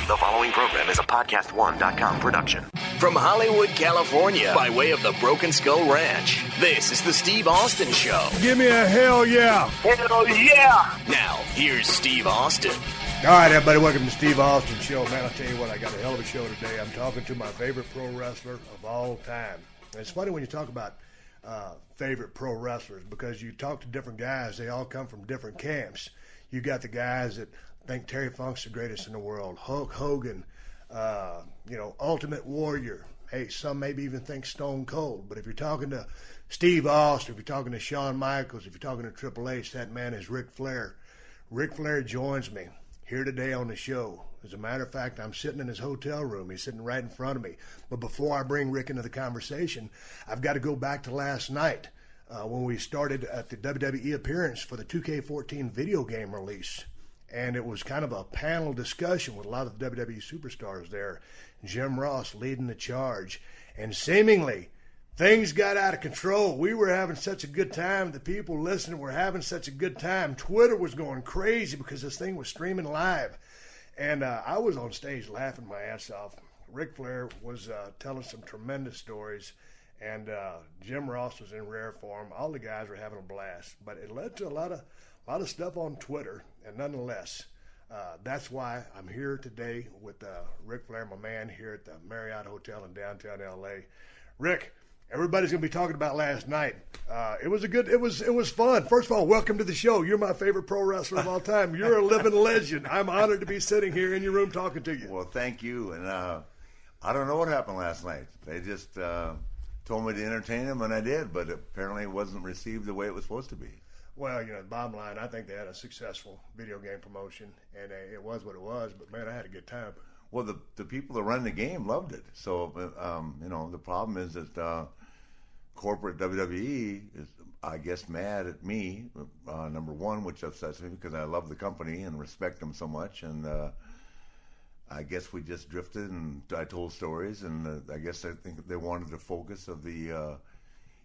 The following program is a PodcastOne.com production. From Hollywood, California, by way of the Broken Skull Ranch, this is the Steve Austin Show. Give me a hell yeah. Hell yeah. Now, here's Steve Austin. All right, everybody, welcome to Steve Austin Show. Man, I'll tell you what, I got a hell of a show today. I'm talking to my favorite pro wrestler of all time. And it's funny when you talk about favorite pro wrestlers because you talk to different guys. They all come from different camps. You got the guys that think Terry Funk's the greatest in the world. Hulk Hogan, Ultimate Warrior. Hey, some maybe even think Stone Cold. But if you're talking to Steve Austin, if you're talking to Shawn Michaels, if you're talking to Triple H, that man is Ric Flair. Ric Flair joins me here today on the show. As a matter of fact, I'm sitting in his hotel room. He's sitting right in front of me. But before I bring Rick into the conversation, I've got to go back to last night when we started at the WWE appearance for the 2K14 video game release. And it was kind of a panel discussion with a lot of the WWE superstars there. Jim Ross leading the charge. And seemingly, things got out of control. We were having such a good time. The people listening were having such a good time. Twitter was going crazy because this thing was streaming live. And I was on stage laughing my ass off. Ric Flair was telling some tremendous stories. And Jim Ross was in rare form. All the guys were having a blast. But it led to a lot of stuff on Twitter. And nonetheless, that's why I'm here today with Ric Flair, my man, here at the Marriott Hotel in downtown L.A. Rick, everybody's going to be talking about last night. It was fun. First of all, welcome to the show. You're my favorite pro wrestler of all time. You're a living legend. I'm honored to be sitting here in your room talking to you. Well, thank you. And I don't know what happened last night. They just told me to entertain them, and I did. But apparently it wasn't received the way it was supposed to be. Well, the bottom line, I think they had a successful video game promotion, and it was what it was. But, man, I had a good time. Well, the people that run the game loved it. So, the problem is that corporate WWE is, I guess, mad at me, number one, which upsets me because I love the company and respect them so much. And I guess we just drifted, and I told stories, and I guess I think they wanted the focus of the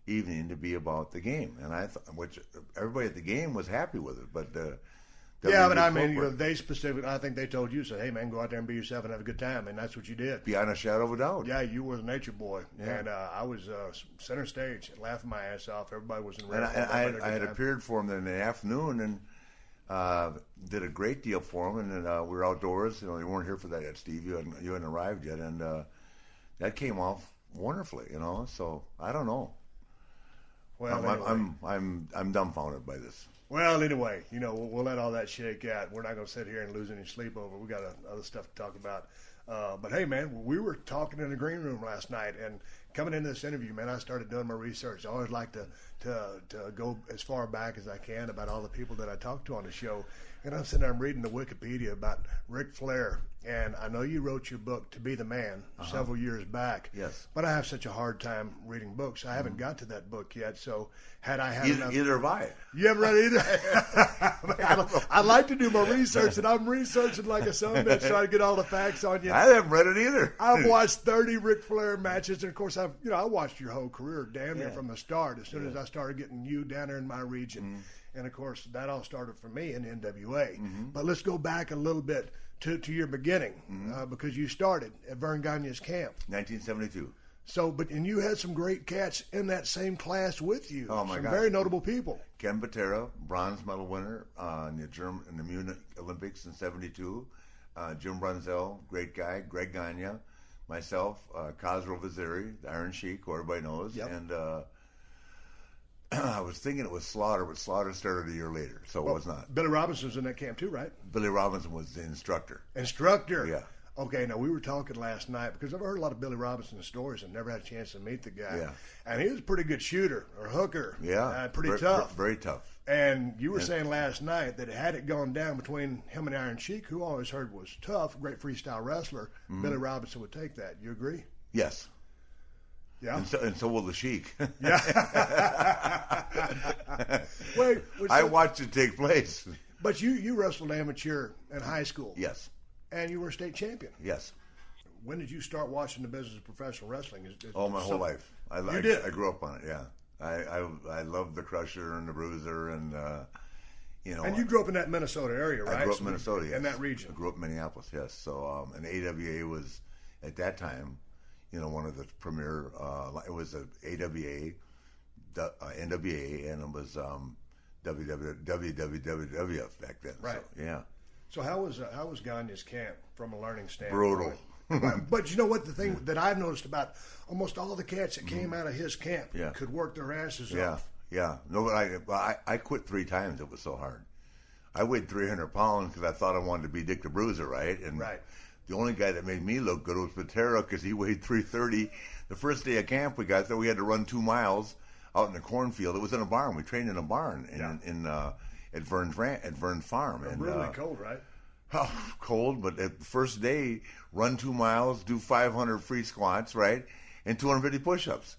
evening to be about the game, and which everybody at the game was happy with it, but but I mean, they specifically, I think they told you, said, hey man, go out there and be yourself and have a good time, and that's what you did. Beyond a shadow of a doubt. Yeah, you were the Nature Boy, and I was center stage, laughing my ass off. Everybody was in red. And I had appeared for him in the afternoon, and did a great deal for him, and we were outdoors. You weren't here for that yet, Steve. You hadn't arrived yet, and that came off wonderfully. So I don't know. Well, I'm dumbfounded by this. Well, anyway, we'll let all that shake out. We're not going to sit here and lose any sleep over. We got other stuff to talk about. But hey, man, we were talking in the green room last night, and coming into this interview, man, I started doing my research. I always like to go as far back as I can about all the people that I talk to on the show. And I'm sitting there, I'm reading the Wikipedia about Ric Flair. And I know you wrote your book, To Be the Man, several years back. Yes. But I have such a hard time reading books. I haven't got to that book yet. So had I had enough... Either have I. You haven't read it either? I like to do my research, and I'm researching like a son of a bitch trying to get all the facts on you. I haven't read it either. I've watched 30 Ric Flair matches, and of course, I watched your whole career damn near from the start as soon as I started getting you down there in my region. Mm-hmm. And, of course, that all started for me in NWA. Mm-hmm. But let's go back a little bit to your beginning, because you started at Verne Gagne's camp. 1972. So, and you had some great cats in that same class with you. Oh, my God. Some very notable people. Ken Patera, bronze medal winner in the Munich Olympics in 72. Jim Brunzell, great guy. Greg Gagne. Myself, Khosrow Vaziri, the Iron Sheik, who everybody knows. Yep. And I was thinking it was Slaughter, but Slaughter started a year later, so it was not. Billy Robinson was in that camp too, right? Billy Robinson was the instructor. Instructor? Yeah. Okay, now we were talking last night because I've heard a lot of Billy Robinson stories and never had a chance to meet the guy. Yeah. And he was a pretty good shooter or hooker. Yeah. Pretty tough. Very tough. And you were saying last night that had it gone down between him and Iron Sheik, who I always heard was tough, great freestyle wrestler, Billy Robinson would take that. You agree? Yes. Yeah. And so will the Sheik. Yeah. Wait, I watched it take place. But you wrestled amateur in high school. Yes. And you were a state champion. Yes. When did you start watching the business of professional wrestling? My whole life. You did? I grew up on it, yeah. I loved the Crusher and the Bruiser and, And you grew up in that Minnesota area, right? I grew up in Minnesota, yes. In that region. I grew up in Minneapolis, yes. So, and AWA was, at that time, one of the premier, it was a AWA, NWA, and it was WWF back then. Right. So, yeah. So how was Gagne's camp from a learning standpoint? Brutal. But you know what? The thing that I've noticed about almost all the cats that came out of his camp could work their asses off. Yeah. No, but I quit 3 times. It was so hard. I weighed 300 pounds because I thought I wanted to be Dick the Bruiser, right? And the only guy that made me look good was Patera because he weighed 330. The first day of camp we got there, we had to run 2 miles out in the cornfield. It was in a barn. We trained in a barn at Verne's farm. And really cold, right? Oh, cold, but the first day, run 2 miles, do 500 free squats, right, and 250 push-ups.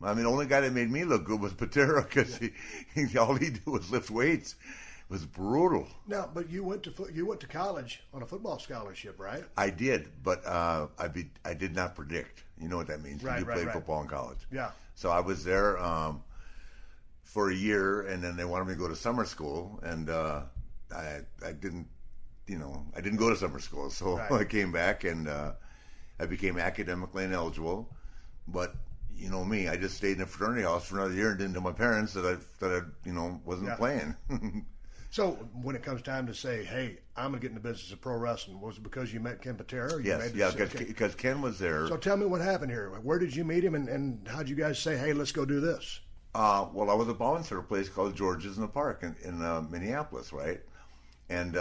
I mean, the only guy that made me look good was Patera because all he did was lift weights. It was brutal. Now, but you went to college on a football scholarship, right? I did, but I did not predict. You know what that means? Right, you played football in college. Yeah. So I was there for a year, and then they wanted me to go to summer school, and I didn't. I didn't go to summer school, so I came back and I became academically ineligible. But you know me, I just stayed in a fraternity house for another year and didn't tell my parents that I wasn't playing. So when it comes time to say, "Hey, I'm going to get in the business of pro wresling," was it because you met Ken Patera? Yes, because Ken was there. So tell me what happened here. Where did you meet him, and how'd you guys say, "Hey, let's go do this"? Well, I was a bouncer at a place called George's in the Park in Minneapolis, right? And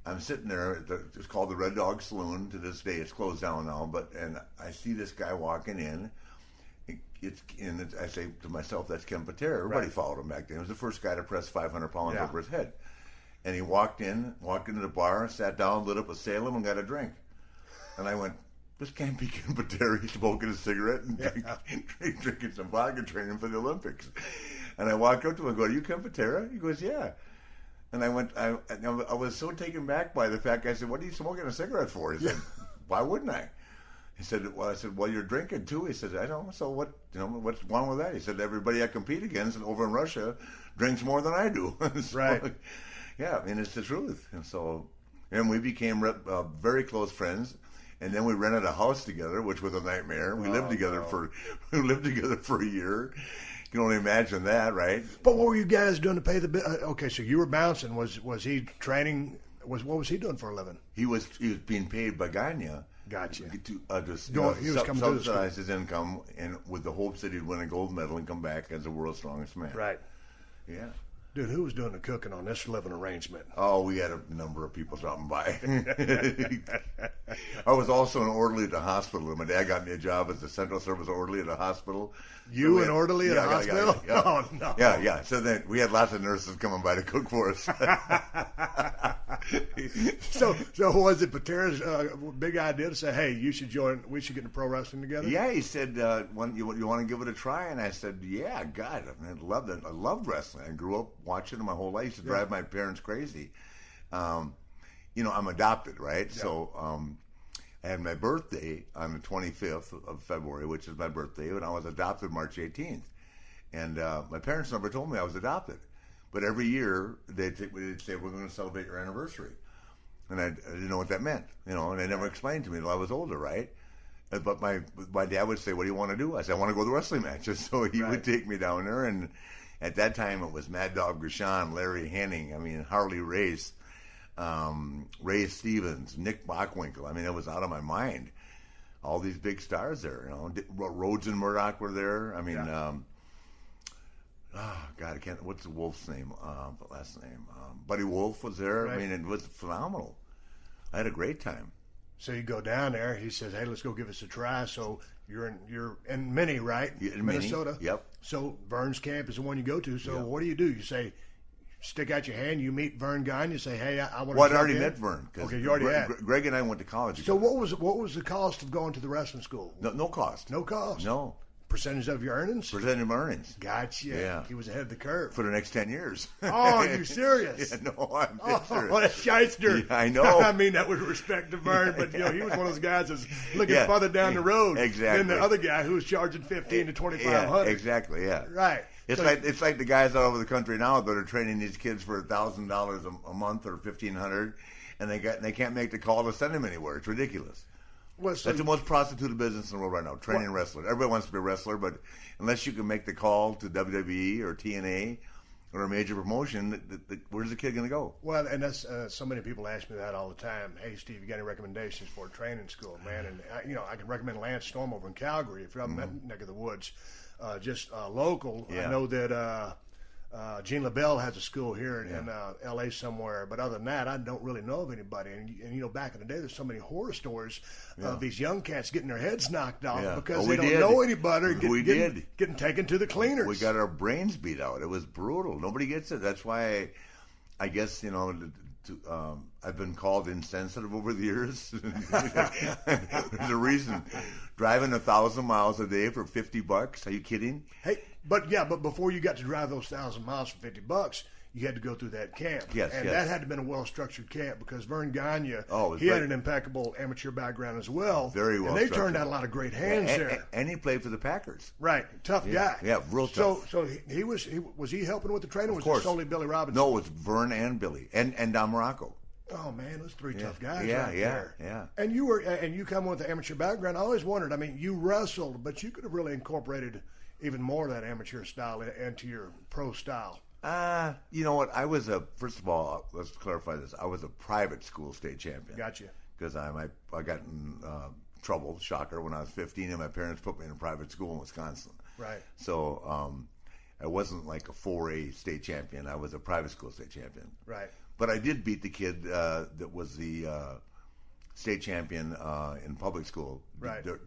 I'm sitting there. It's called the Red Dog Saloon. To this day, it's closed down now. And I see this guy walking in. I say to myself, "That's Ken Patera." Everybody followed him back then. He was the first guy to press 500 pounds over his head. And he walked into the bar, sat down, lit up a Salem, and got a drink. And I went, "This can't be Ken Patera. He's smoking a cigarette and drinking some vodka, training for the Olympics." And I walked up to him and go, "Are you Ken Patera?" He goes, "Yeah." And I was so taken back by the fact. I said, "What are you smoking a cigarette for?" He said, "Why wouldn't I?" He said, "Well," I said, "Well, you're drinking too." He said, "I know. So what's wrong with that?" He said, "Everybody I compete against over in Russia drinks more than I do." So, right. Yeah, I mean, it's the truth. And we became very close friends. And then we rented a house together, which was a nightmare. We lived together for a year. You can only imagine that, right? But what were you guys doing to pay the bill? Okay, so you were bouncing. Was he training? What was he doing for a living? He was being paid by Gagne. Gotcha. To subsidize his income, and with the hopes that he'd win a gold medal and come back as the world's strongest man. Right. Yeah. Dude, who was doing the cooking on this living arrangement? Oh, we had a number of people dropping by. I was also an orderly at the hospital. My dad got me a job as a central service orderly at a hospital. You an orderly at a hospital? Yeah. Oh, no. Yeah. So then we had lots of nurses coming by to cook for us. So was it Patera's big idea to say, "Hey, you should join, we should get into pro wrestling together"? Yeah, he said, you want to give it a try? And I said, yeah, God, I loved it. I loved wrestling. I grew up watching it my whole life. It used to drive my parents crazy. I'm adopted, right? Yeah. So I had my birthday on the 25th of February, which is my birthday, and I was adopted March 18th. And my parents never told me I was adopted. But every year they'd say, "We're going to celebrate your anniversary," and I didn't know what that meant, and they never explained to me until I was older, right? But my dad would say, "What do you want to do?" I said, "I want to go to the wrestling matches." So he would take me down there, and at that time it was Mad Dog Grisham, Larry Henning, Harley Race, Ray Stevens, Nick Bockwinkel. It was out of my mind. All these big stars there, Rhodes and Murdoch were there. God, I can't. What's the Wolf's name? The last name. Buddy Wolf was there. Right. It was phenomenal. I had a great time. So you go down there. He says, "Hey, let's go give us a try." So you're in Minnie, right? In Minnesota. Minnie, yep. So Verne's camp is the one you go to. So what do? You say, stick out your hand. You meet Verne Gagne. You say, "Hey, I want to." Well, I already met Verne. Okay, you already had. Greg and I went to college So together. what was the cost of going to the wrestling school? No cost. No cost. No. Percentage of your earnings? Percentage of earnings. Gotcha. Yeah. He was ahead of the curve. For the next 10 years. Oh, are you serious? Yeah, no, I'm dead serious. What a shyster. Yeah, I know. That was respect to Verne, but he was one of those guys that's looking farther down the road exactly. than the other guy who was charging $1,500 to $2,500. Exactly, yeah. Right. It's like the guys all over the country now that are training these kids for $1,000 a month or $1,500, and they can't make the call to send them anywhere. It's ridiculous. Well, so That's the most prostituted business in the world right now, training wrestlers. Everybody wants to be a wrestler, but unless you can make the call to WWE or TNA or a major promotion, where's the kid going to go? Well, and that's so many people ask me that all the time. Hey, Steve, you got any recommendations for a training school, man? And I can recommend Lance Storm over in Calgary if you're up in that neck of the woods. Just local. Yeah. I know that Gene LaBelle has a school here in L.A. somewhere, but other than that, I don't really know of anybody. And back in the day, there's so many horror stories of these young cats getting their heads knocked off because they don't know any better. Getting taken to the cleaners. We got our brains beat out. It was brutal. Nobody gets it. That's why I guess I've been called insensitive over the years. There's a reason. Driving 1,000 miles a day for $50? Are you kidding? Hey, but before you got to drive those 1,000 miles for $50, you had to go through that camp. Yes, and that had to have been a well-structured camp because Verne Gagne, he had an impeccable amateur background as well. Very well. And they turned out a lot of great hands there. And he played for the Packers. Right, tough guy. Yeah, real tough. So was he helping with the training? Of was course. it solely Billy Robinson? No, it was Verne and Billy and Don Morocco. Oh man, those three tough guys there. And you come with the amateur background. I always wondered. I mean, you wrestled, but you could have really incorporated even more of that amateur style into your pro style. You know what? First of all, let's clarify this. I was a private school state champion. Gotcha. Because I got in trouble, shocker, when I was 15, and my parents put me in a private school in Wisconsin. Right. So I wasn't like a 4A state champion. I was a private school state champion. Right. But I did beat the kid that was the state champion in public school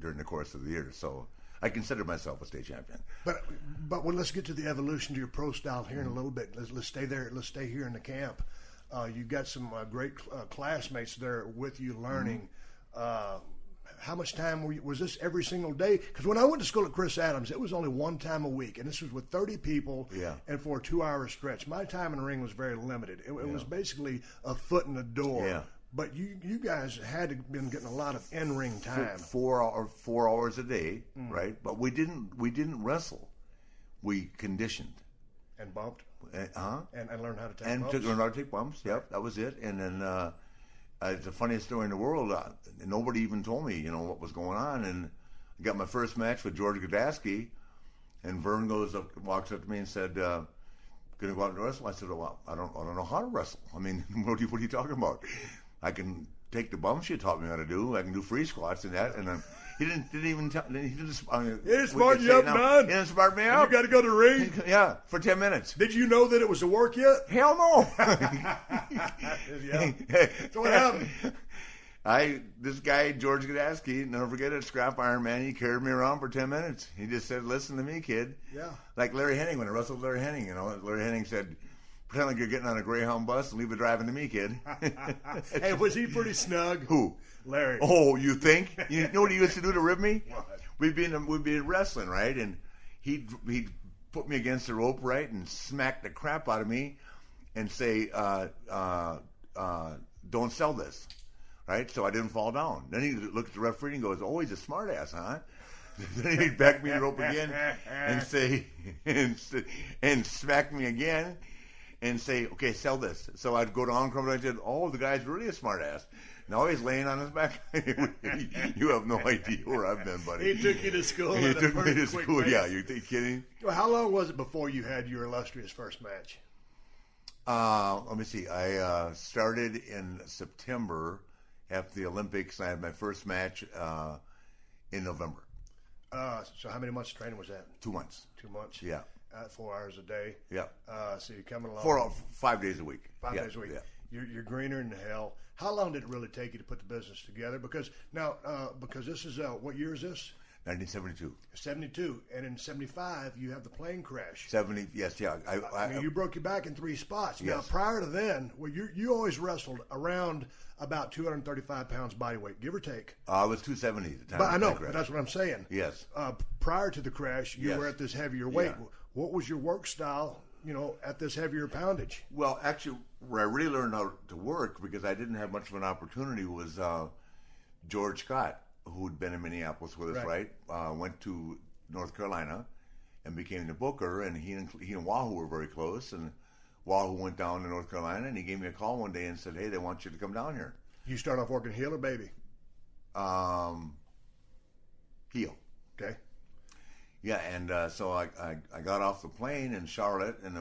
during the course of the year. So I consider myself a state champion. But let's get to the evolution to your pro style here in a little bit. Let's stay there. Let's stay here in the camp. You got some great classmates there with you learning. How much time was this every single day? Because when I went to school at Chris Adams, it was only one time a week, and this was with 30 people and for a 2-hour stretch. My time in the ring was very limited. It was basically a foot in the door. Yeah. But you guys had to been getting a lot of in-ring time. 4 hours a day, right? But we didn't wrestle. We conditioned. And bumped. And learned how to take bumps. And learned how to take bumps, yep, that was it. And then it's the funniest story in the world. Nobody even told me, what was going on. And I got my first match with George Gdaski, and Verne walks up to me and said, "Going to go out and wrestle?" I said, "Well, I don't know how to wrestle. I mean, what are you talking about? I can take the bumps you taught me how to do. I can do free squats and that." And he didn't even tell. He didn't smart you up, man. He didn't smart me up. You got to go to the ring. Yeah, for 10 minutes. Did you know that it was a work yet? Hell no. So what happened? This guy, George Gdaski, never forget it, scrap iron man, he carried me around for 10 minutes. He just said, "Listen to me, kid." Yeah. Like Larry Henning, when I wrestled Larry Henning, Larry Henning said, "Pretend like you're getting on a Greyhound bus and leave it driving to me, kid." Hey, was he pretty snug? Who? Larry. Oh, you think? You know what he used to do to rib me? What? We'd be wrestling, right? And he'd put me against the rope, right, and smack the crap out of me and say, "Don't sell this." Right? So I didn't fall down. Then he looked at the referee and goes, "Oh, he's a smart ass, huh?" Then he'd back me in the rope again and say, and smack me again and say, "Okay, sell this." So I'd go down, come down, and said, "Oh, the guy's really a smart ass." Now he's laying on his back. You have no idea where I've been, buddy. He took you to school. He took me to school. Pace. Yeah, you kidding? Well, how long was it before you had your illustrious first match? Let me see. I started in September after the Olympics. I had my first match in November. So how many months of training was that? 2 months. 2 months. Yeah. 4 hours a day. Yeah. So you're coming along. 5 days a week. 5 days a week. Yeah. You're greener than hell. How long did it really take you to put the business together? Because this is what year is this? 1972. 72, and in 75 you have the plane crash. 70, yes, yeah. I mean, you broke your back in 3 spots. Yes. Now, prior to then, well, you always wrestled around about 235 pounds body weight, give or take. I was 270 at the time. But I know, but that's what I'm saying. Yes. Prior to the crash, you were at this heavier weight. Yeah. What was your work style, at this heavier poundage? Well, actually, where I really learned how to work, because I didn't have much of an opportunity, was George Scott, who'd been in Minneapolis with us, right? Went to North Carolina and became the booker. And he and Wahoo were very close. And Wahoo went down to North Carolina, and he gave me a call one day and said, "Hey, they want you to come down here." You start off working heel or baby? Heel. Okay. Yeah, and so I got off the plane in Charlotte, and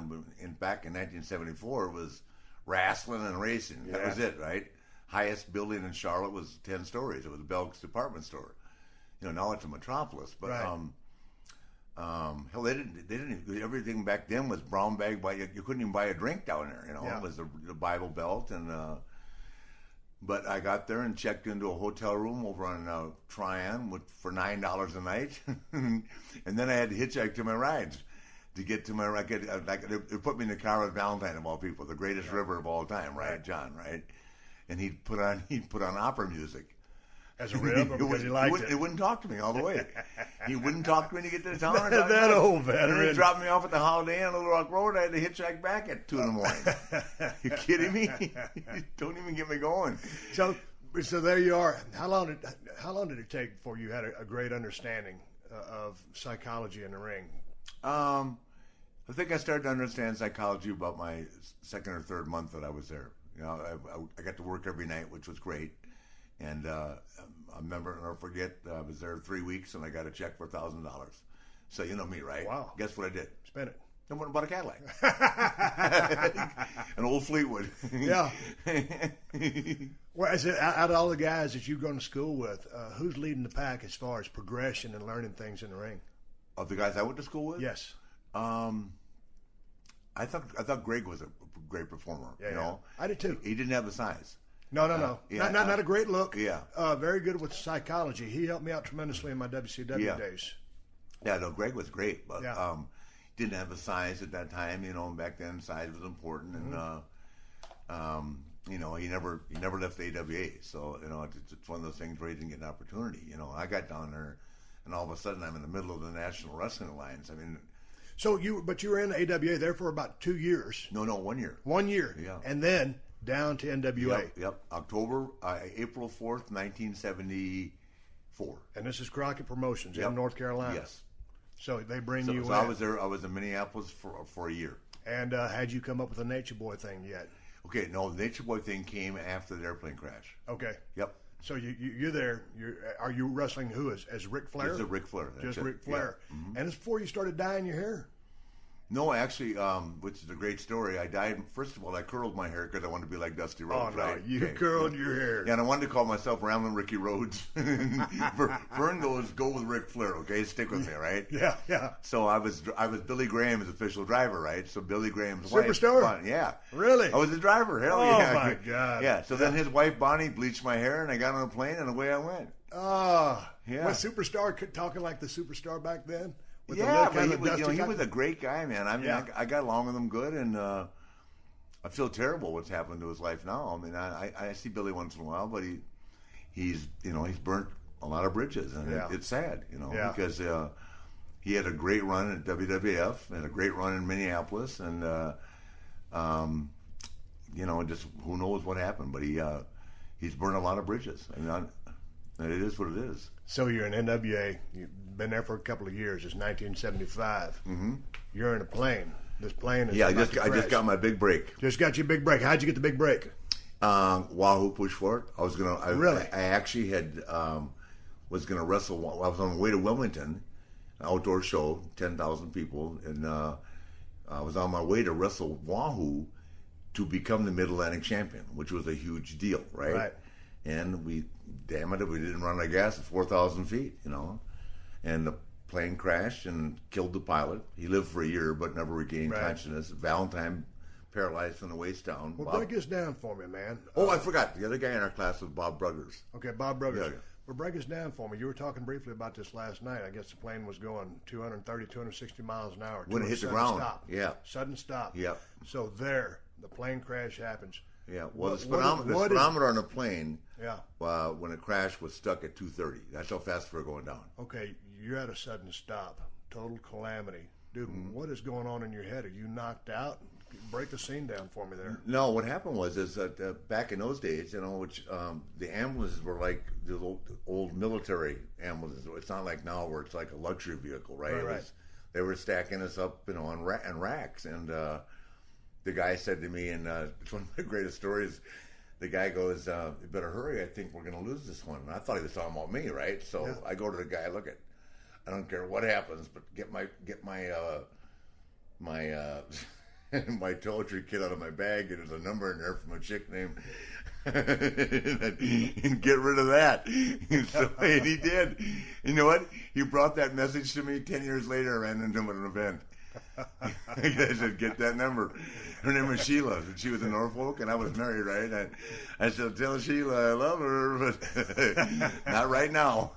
back in 1974 it was wrestling and racing. Yeah. That was it, right? Highest building in Charlotte was 10 stories. It was a Belk's department store. Now it's a metropolis, but right. hell, they didn't. Everything back then was brown bag. You couldn't even buy a drink down there. Yeah. It was the Bible Belt, and but I got there and checked into a hotel room over on Tryon for $9 a night, and then I had to hitchhike to my rides to get to my ride. It put me in the car with Valentine of all people, the greatest river of all time, right, John, right? And he'd put on opera music. As a rib, or because he liked it? He wouldn't talk to me all the way. He wouldn't talk to me to get to the town. that old veteran. He dropped me off at the Holiday Inn on Little Rock Road. I had to hitchhike back at 2 in the morning. You kidding me? Don't even get me going. So there you are. How long did it take before you had a great understanding of psychology in the ring? I think I started to understand psychology about my second or third month that I was there. I got to work every night, which was great. And I remember, I'll never forget, I was there 3 weeks, and I got a check for $1,000. So you know me, right? Wow. Guess what I did? Spend it. I went and bought a Cadillac. An old Fleetwood. Yeah. Well, out of all the guys that you've gone to school with, who's leading the pack as far as progression and learning things in the ring? Of the guys I went to school with? Yes. I thought Greg was a great performer. Yeah. I did too. He didn't have the size. No. Yeah, not a great look. Yeah. Very good with psychology. He helped me out tremendously in my WCW days. Yeah, no, Greg was great, but yeah. Didn't have the size at that time. And back then size was important, and he never left the AWA. So it's one of those things where he didn't get an opportunity. I got down there, and all of a sudden I'm in the middle of the National Wrestling Alliance. I mean. So you were in the AWA there for about 2 years. No, 1 year. 1 year. Yeah. And then down to NWA. Yep. April 4th, 1974. And this is Crockett Promotions in North Carolina. Yes. So they bring you in. So I was there. I was in Minneapolis for a year. And had you come up with the Nature Boy thing yet? Okay, no, the Nature Boy thing came after the airplane crash. Okay. Yep. So you're there. Are you wrestling who as Ric Flair? Just Ric Flair. Just Ric Flair. Yeah. Mm-hmm. And it's before you started dyeing your hair? No, actually, which is a great story. I dyed, first of all, I curled my hair because I wanted to be like Dusty Rhodes. Oh, no, right? you curled your hair. Yeah, and I wanted to call myself Ramblin' Ricky Rhodes. Verne goes, go with Ric Flair, okay? Stick with me, right? Yeah. So I was Billy Graham's official driver, right? So Billy Graham's wife. Superstar? Yeah. Really? I was the driver, hell oh, yeah. Oh, my God. Yeah, so then his wife, Bonnie, bleached my hair, and I got on a plane, and away I went. Yeah. Was Superstar talking like the Superstar back then? With yeah, but he was a great guy, man. I mean, I got along with him good, and I feel terrible what's happened to his life now. I mean, I see Billy once in a while, but he's burnt a lot of bridges, and it's sad, because he had a great run at WWF and a great run in Minneapolis, and just who knows what happened, but he's burned a lot of bridges. I mean, and it is what it is. So you're in NWA. You've been there for a couple of years. It's 1975. Mm-hmm. You're in a plane. This plane is I just got my big break. Just got your big break. How'd you get the big break? Wahoo pushed for it. Really? I actually was gonna wrestle. I was on the way to Wilmington, an outdoor show, 10,000 people, and I was on my way to wrestle Wahoo to become the Mid-Atlantic champion, which was a huge deal, right? Right. And we didn't run out of gas at 4,000 feet, and the plane crashed and killed the pilot. He lived for a year but never regained consciousness. Valentine paralyzed from the waist down. Well, break this down for me, man. Oh, I forgot. The other guy in our class was Bob Bruggers. Okay, Bob Bruggers. Yeah. Well, break this down for me. You were talking briefly about this last night. I guess the plane was going 230, 260 miles an hour. When it hit the ground. Stop. Yeah. Sudden stop. Yeah. So the plane crash happens. Yeah, well, the speedometer on the plane, yeah, when it crashed, was stuck at 230. That's how fast we were going down. Okay, you're at a sudden stop, total calamity, dude. Mm-hmm. What is going on in your head? Are you knocked out? Break the scene down for me there. No, what happened was that back in those days, which the ambulances were like the old military ambulances. It's not like now where it's like a luxury vehicle, right? Right. they were stacking us up, on racks. And the guy said to me, and it's one of my greatest stories. The guy goes, "You better hurry. I think we're going to lose this one." And I thought he was talking about me, right? So I go to the guy. Look, I don't care what happens, but get my my toiletry kit out of my bag, and there's a number in there from a chick named and get rid of that. And he did. You know what? He brought that message to me 10 years later. I ran into him at an event. I said, "Get that number." Her name was Sheila. She was in Norfolk, and I was married, right? I said, "Tell Sheila I love her, but not right now."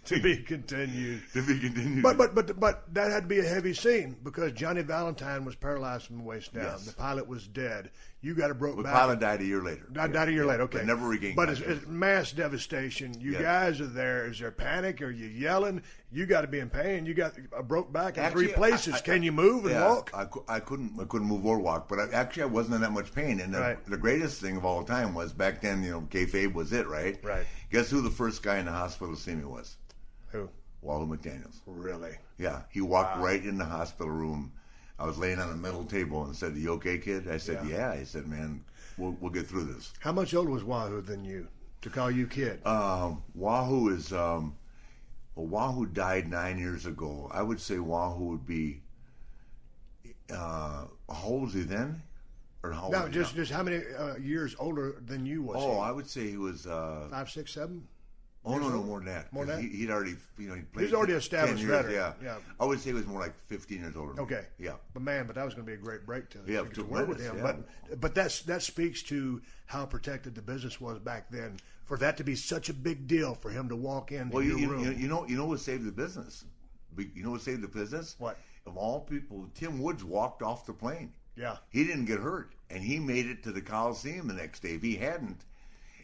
To be continued. To be continued. But that had to be a heavy scene because Johnny Valentine was paralyzed from the waist down. Yes. The pilot was dead. You got a broke back. The pilot died a year later. Died a year later. Okay, but never regained. But it's mass devastation. You guys are there. Is there panic? Are you yelling? You got to be in pain. You got a broke back in 3 places. Can you move and walk? I couldn't move or walk, but I wasn't in that much pain. And the greatest thing of all time was back then, kayfabe was it, right? Right. Guess who the first guy in the hospital to see me was? Who? Wahoo McDaniels. Really? Yeah. He walked right in the hospital room. I was laying on a metal table and said, "You okay, kid?" I said, "Yeah." He said, "Man, we'll get through this." How much older was Wahoo than you to call you kid? Wahoo is Wahoo died 9 years ago. I would say Wahoo would be how old was he then? Or how old just how many years older than you was he? I would say he was 5, 6, 7. Oh no, more than that. More than that? He'd already, he played. He's already established 10 years, veteran. Yeah. I would say he was more like 15 years older. Okay. Yeah. But that was going to be a great break to to work with him. Yeah. But that speaks to how protected the business was back then. For that to be such a big deal for him to walk into your room. You know what saved the business? You know what saved the business? What? Of all people, Tim Woods walked off the plane. Yeah. He didn't get hurt, and he made it to the Coliseum the next day. If he hadn't,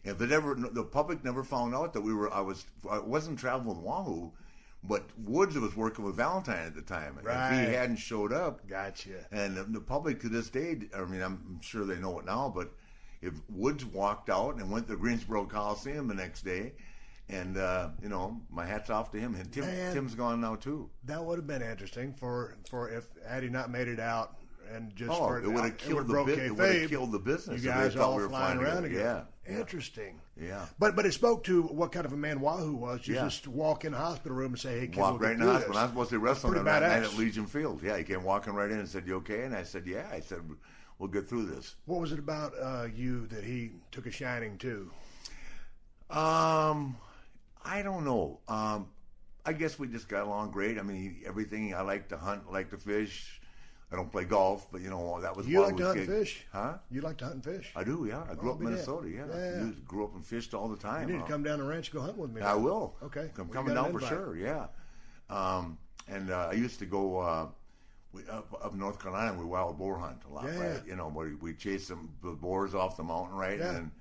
the public never found out that I wasn't traveling with Wahoo, but Woods was working with Valentine at the time. Right. If he hadn't showed up, gotcha. And the public to this day, I mean, I'm sure they know it now, but if Woods walked out and went to the Greensboro Coliseum the next day, and my hat's off to him. And Tim's gone now too. That would have been interesting for if had he not made it out. And just it would have killed the business. You guys all flying around again. Yeah. Interesting. Yeah. But it spoke to what kind of a man Wahoo was. You just walk in the hospital room and say, "Hey, kid, walk right in the hospital." I was supposed to be wrestling that night at Legion Field. Yeah, he came walking right in and said, "You okay?" And I said, "Yeah." I said, "We'll get through this." What was it about you that he took a shining to? I don't know. I guess we just got along great. I mean, everything. I like to hunt, like to fish. I don't play golf, but that was. You like to hunt and fish? Huh? You like to hunt and fish? I do, yeah. I grew up in Minnesota, yeah. I grew up and fished all the time. You need to come down the ranch and go hunt with me. I will. Okay. I'm coming down for sure, yeah. And I used to go up North Carolina. We wild boar hunt a lot, right? We chased the boars off the mountain, right? Yeah. And then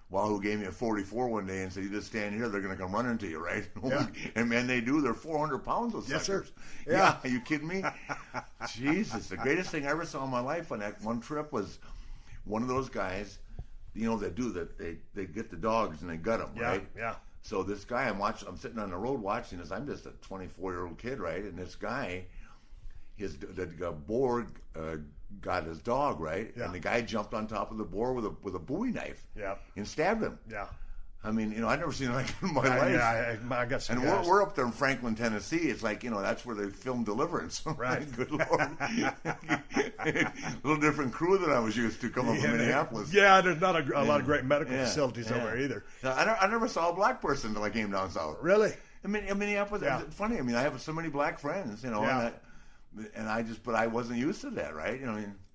Wahoo gave me a 44 one day and said, "You just stand here, they're going to come running to you, right?" Yeah. And man, they do. They're 400 pounds, those yes, suckers. Sir. Yeah. Are you kidding me? Jesus, the greatest thing I ever saw in my life on that one trip was one of those guys, that do that. They get the dogs and they gut them, right? Yeah. So this guy I'm sitting on the road watching this. I'm just a 24-year-old kid, right? And this guy, the boar got his dog, right? Yeah. And the guy jumped on top of the boar with a Bowie knife. Yeah. And stabbed him. Yeah. I mean, I've never seen it like in my life. Yeah, I got some. And we're up there in Franklin, Tennessee. It's like that's where they filmed Deliverance. Right. Good Lord. A little different crew than I was used to coming from Minneapolis. Yeah, there's not a lot of great medical facilities over there either. I never saw a black person until I came down south. Really? I mean, in Minneapolis, it's funny. I mean, I have so many black friends, and I wasn't used to that, right?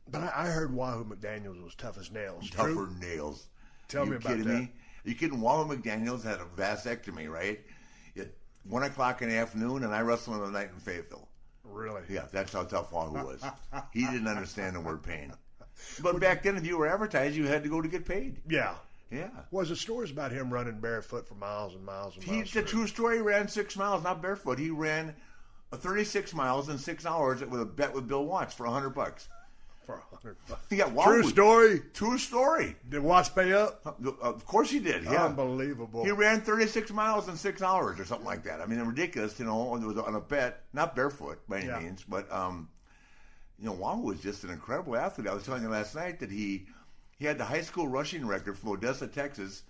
But I heard Wahoo McDaniels was tough as nails. Tougher nails. Tell me about that. Are you kidding me? Are you kidding? Wahoo McDaniels had a vasectomy, right? At 1 o'clock in the afternoon, and I wrestled him the night in Fayetteville. Really? Yeah, that's how tough Wahoo was. He didn't understand the word pain. But back then, if you were advertised, you had to go to get paid. Yeah. Yeah. Was the stories about him running barefoot for miles and miles and miles? It's a true story. He ran 6 miles, not barefoot. He ran 36 miles in 6 hours with a bet with Bill Watts for $100. For $100. Yeah, Wahoo. True story. True story. Did Watts pay up? Of course he did. Yeah. Unbelievable. He ran 36 miles in 6 hours or something like that. I mean, ridiculous. It was on a bet, not barefoot by any means, but Wahoo was just an incredible athlete. I was telling you last night that he had the high school rushing record from Odessa, Texas,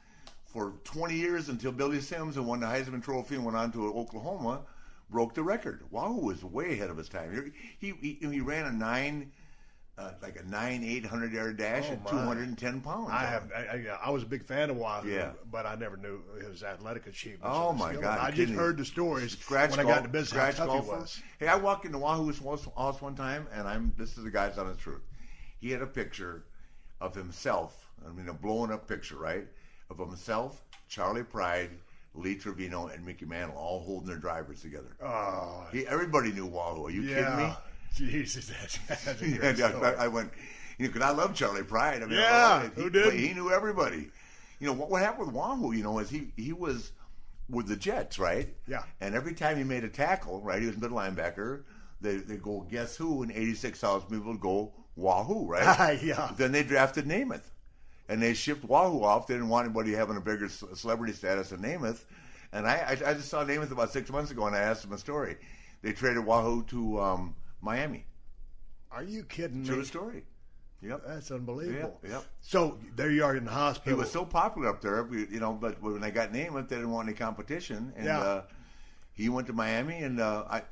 for 20 years until Billy Sims, who won the Heisman Trophy and went on to Oklahoma, broke the record. Wahoo was way ahead of his time. He ran a 800-yard dash at 210 pounds. I was a big fan of Wahoo, but I never knew his athletic achievements. Oh my God! I just heard the stories when I got into business. How tough he was. Hey, I walked into Wahoo's house one time, and this is the guy's honest truth. He had a picture of himself. I mean, a blown up picture, right? Of himself, Charlie Pride, Lee Trevino, and Mickey Mantle all holding their drivers together. Oh, everybody knew Wahoo. Are you kidding me? Jesus, that's a great story. I went, because I love Charlie Pride. I mean, who did? He knew everybody. What happened with Wahoo? Is he was with the Jets, right? Yeah. And every time he made a tackle, right, he was middle linebacker. They go, guess who? And 86,000 people would go Wahoo, right? Yeah. Then they drafted Namath. And they shipped Wahoo off. They didn't want anybody having a bigger celebrity status than Namath. And I just saw Namath about 6 months ago, and I asked him a story. They traded Wahoo to Miami. Are you kidding me? True story. Yep. That's unbelievable. Yep. So there you are in the hospital. He was so popular up there, but when they got Namath, they didn't want any competition. And he went to Miami, and I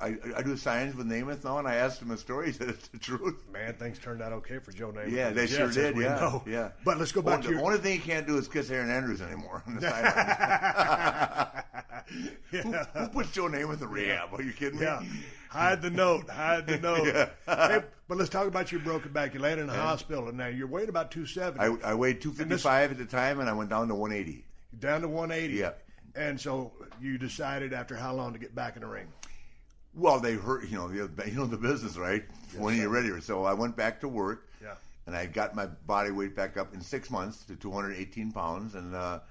do signs with Namath now, and I asked him a story. He said it's the truth. Man, things turned out okay for Joe Namath. Yeah, they sure did. Yeah. But let's go back to the only thing he can't do is kiss Aaron Andrews anymore on the sideline. Who puts Joe Namath in rehab? Are you kidding me? Yeah. Hide the note. Hey, but let's talk about your broken back. You landed in the hospital, and now you're weighing about 270. I weighed 255 at the time, and I went down to 180. Down to 180. Yeah. And so you decided after how long to get back in the ring? Well, they hurt. The business, right? Yes, when you're ready. So I went back to work. Yeah. And I got my body weight back up in 6 months to 218 pounds, and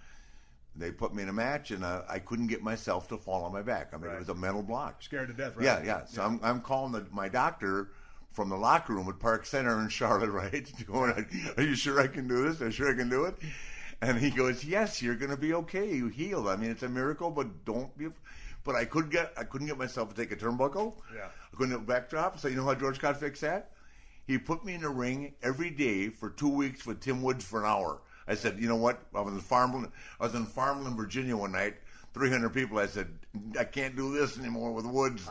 they put me in a match, and I couldn't get myself to fall on my back. I mean, It was a mental block. Scared to death, right? Yeah. So I'm calling my doctor from the locker room at Park Center in Charlotte, right? Going, are you sure I can do this? Are you sure I can do it? And he goes, yes, you're going to be okay. You healed. I mean, it's a miracle, but don't be. But I couldn't get myself to take a turnbuckle. Yeah. I couldn't do a backdrop. So you know how George Scott fixed that? He put me in the ring every day for 2 weeks with Tim Woods for an hour. I said, you know what? I was in Farmland, Virginia one night. 300 people. I said, I can't do this anymore with Woods.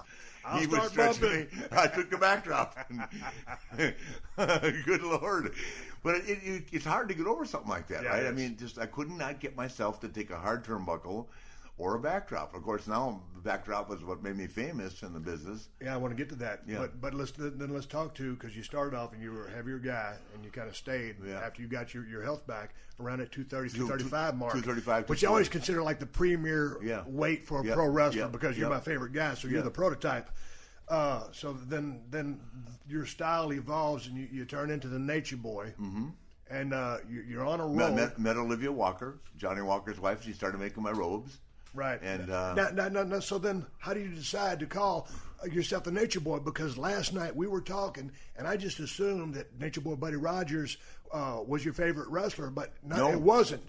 He was stretching me. I took the backdrop. Good Lord. But it's hard to get over something like that, right? I mean, I could not get myself to take a hard turnbuckle or a backdrop. Of course, now the backdrop was what made me famous in the business. Yeah, I want to get to that. Yeah. But let's talk because you started off and you were a heavier guy and you kind of stayed after you got your health back around at 230, 235 mark. 235. Which you always consider like the premier weight for a pro wrestler because you're my favorite guy, so you're the prototype. So then your style evolves and you turn into the Nature Boy. Mm-hmm. And you're on a roll. Met Olivia Walker, Johnny Walker's wife. She started making my robes. Right. And now, so then how do you decide to call yourself the Nature Boy? Because last night we were talking, and I just assumed that Nature Boy Buddy Rogers was your favorite wrestler, but no, it wasn't.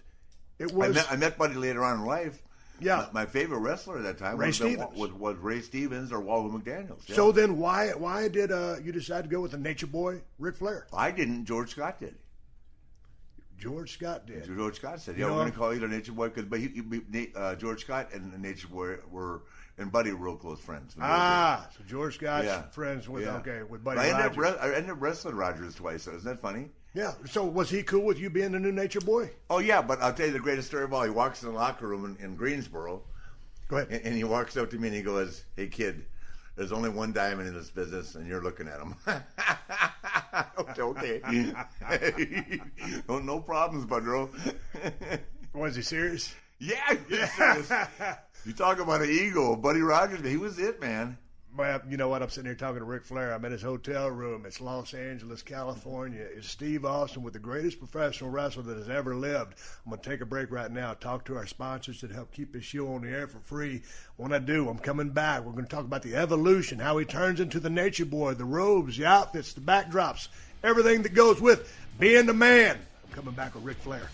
It was. I met Buddy later on in life. Yeah. My favorite wrestler at that time was Ray Stevens or Wahoo McDaniel. Yeah. So then why did you decide to go with the Nature Boy Ric Flair? I didn't. George Scott did. George Scott did. George Scott said, we're going to call you the Nature Boy. But George Scott and the Nature Boy and Buddy were real close friends. So George Scott's friends with Buddy Rogers. I ended up wrestling Rogers twice. So isn't that funny? Yeah. So was he cool with you being the new Nature Boy? Oh, yeah. But I'll tell you the greatest story of all. He walks in the locker room in Greensboro. Go ahead. And he walks up to me and he goes, hey, kid, there's only one diamond in this business, and you're looking at him. Okay. No problems, Budro. Was he serious? Yeah, he was serious. You talk about an ego. Buddy Rogers, he was it, man. Well, you know what? I'm sitting here talking to Ric Flair. I'm in his hotel room. It's Los Angeles, California. It's Steve Austin with the greatest professional wrestler that has ever lived. I'm going to take a break right now, talk to our sponsors that help keep this show on the air for free. When I do, I'm coming back. We're going to talk about the evolution, how he turns into the Nature Boy, the robes, the outfits, the backdrops, everything that goes with being the man. I'm coming back with Ric Flair.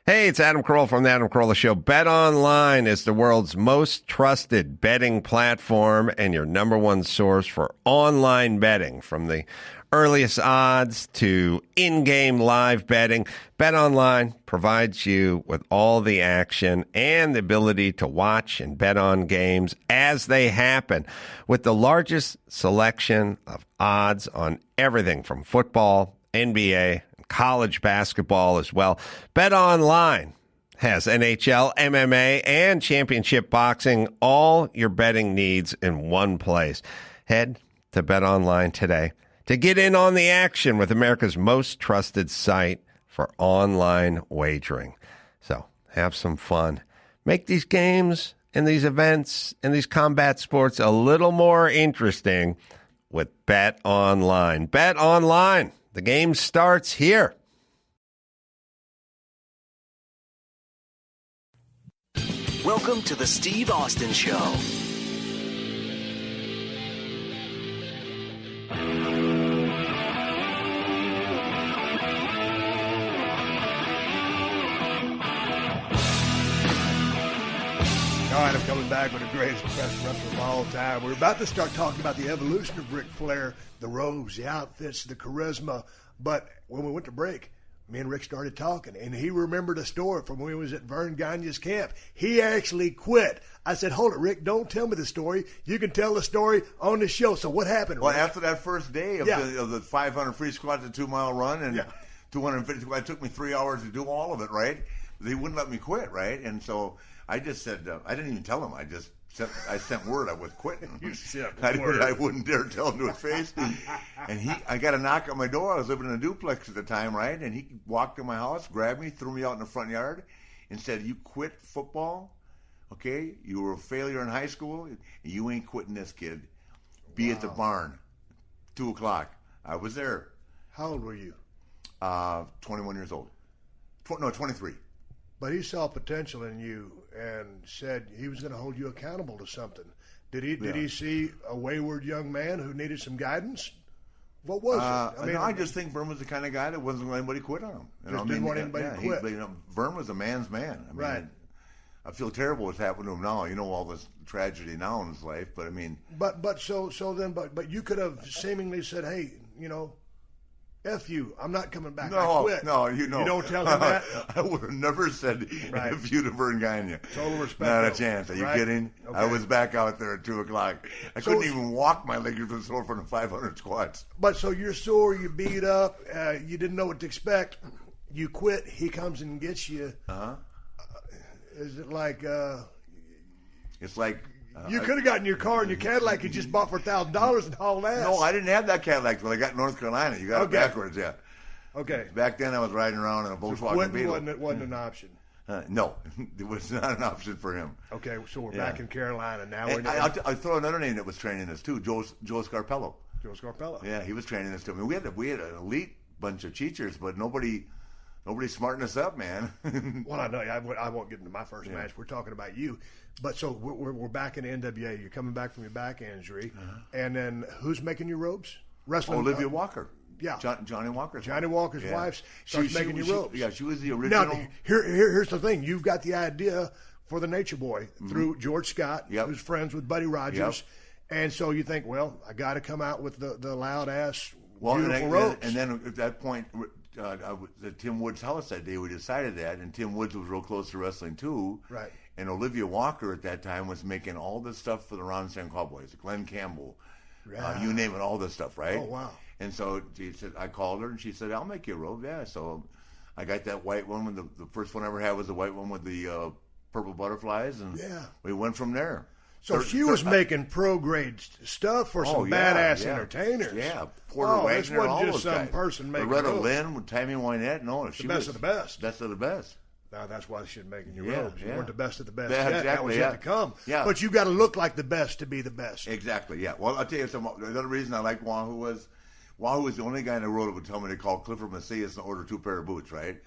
Hey, it's Adam Carolla from the Adam Carolla Show. BetOnline is the world's most trusted betting platform and your number one source for online betting. From the earliest odds to in-game live betting, BetOnline provides you with all the action and the ability to watch and bet on games as they happen. With the largest selection of odds on everything from football, NBA, college basketball as well. BetOnline has NHL, MMA, and championship boxing, all your betting needs in one place. Head to BetOnline today to get in on the action with America's most trusted site for online wagering. So have some fun. Make these games and these events and these combat sports a little more interesting with BetOnline. BetOnline. The game starts here. Welcome to the Steve Austin Show. All right, I'm coming back with the greatest professional wrestler of all time. We're about to start talking about the evolution of Ric Flair, the robes, the outfits, the charisma. But when we went to break, me and Rick started talking, and he remembered a story from when he was at Verne Gagne's camp. He actually quit. I said, hold it, Rick, don't tell me the story. You can tell the story on the show. So what happened, Rick? Well, after that first day of the 500 free squats, the 2-mile run, and 250 squats, it took me 3 hours to do all of it, right? They wouldn't let me quit, right? And so I just said, I didn't even tell him. I sent word I was quitting. You sent word. I wouldn't dare tell him to his face. And I got a knock on my door. I was living in a duplex at the time, right? And he walked in my house, grabbed me, threw me out in the front yard, and said, "You quit football, okay? You were a failure in high school. You ain't quitting this, kid. Be at the barn, 2:00. I was there. How old were you? 21 years old. 23. But he saw potential in you and said he was going to hold you accountable to something. Did he see a wayward young man who needed some guidance? What was it? I just think Verne was the kind of guy that wasn't going to let anybody quit on him. Didn't want anybody to quit. Verne was a man's man. Right. I feel terrible what's happened to him now. You know all this tragedy now in his life, but I mean. But you could have seemingly said, hey, F you, I'm not coming back. I quit. No, You don't tell him that? I would have never said F you to Verne Gagne. Total respect. Not a chance. Are you kidding? Okay. I was back out there at 2:00. I couldn't even walk. My legs were sore from the 500 squats. But so you're sore, you beat up, you didn't know what to expect. You quit. He comes and gets you. Is it like? It's like. You could have gotten your car and your Cadillac you just bought for $1,000 and hauled ass. No, I didn't have that Cadillac until I got in North Carolina. You got it backwards, yeah. Okay. Back then I was riding around in a Volkswagen Beetle. Wasn't an option. No, it was not an option for him. Okay, so we're back in Carolina now. I'll throw another name that was training us too, Joe Scarpello. Joe Scarpello. Yeah, he was training us too. I mean, we had an elite bunch of teachers, but nobody smartened us up, man. Well, I know. I won't get into my first match. We're talking about you. But so we're back in the NWA. You're coming back from your back injury. And then who's making your robes? Wrestling. Olivia Walker. Yeah. Johnny Walker's wife starts making your robes. Yeah, she was the original. Now, here's the thing. You've got the idea for the Nature Boy through George Scott, who's friends with Buddy Rogers. Yep. And so you think, well, I got to come out with the loud-ass, beautiful robes. And then at that point, at Tim Woods' house that day, we decided that. And Tim Woods was real close to wrestling, too. Right. And Olivia Walker at that time was making all this stuff for the Ron Stan Cowboys, Glenn Campbell, you name it, all this stuff, right? Oh, wow. And so she said, I called her, and she said, I'll make you a robe. Yeah, so I got that white one. The first one I ever had was the white one with the purple butterflies, and we went from there. So she was making pro-grade stuff for some badass entertainers. Yeah, Porter Wagner, all those guys. Some person making Loretta Lynn with Tammy Wynette. No, she was the best of the best. Best of the best. Now that's why she making your robes. You weren't the best of the best. Yeah, yet. exactly, that was yet to come. Yeah. But you got to look like the best to be the best. Exactly. Yeah. Well, I'll tell you something. The other reason I like Wahoo was the only guy in the world that would tell me to call Clifford Macias and order 2 pair of boots. Right.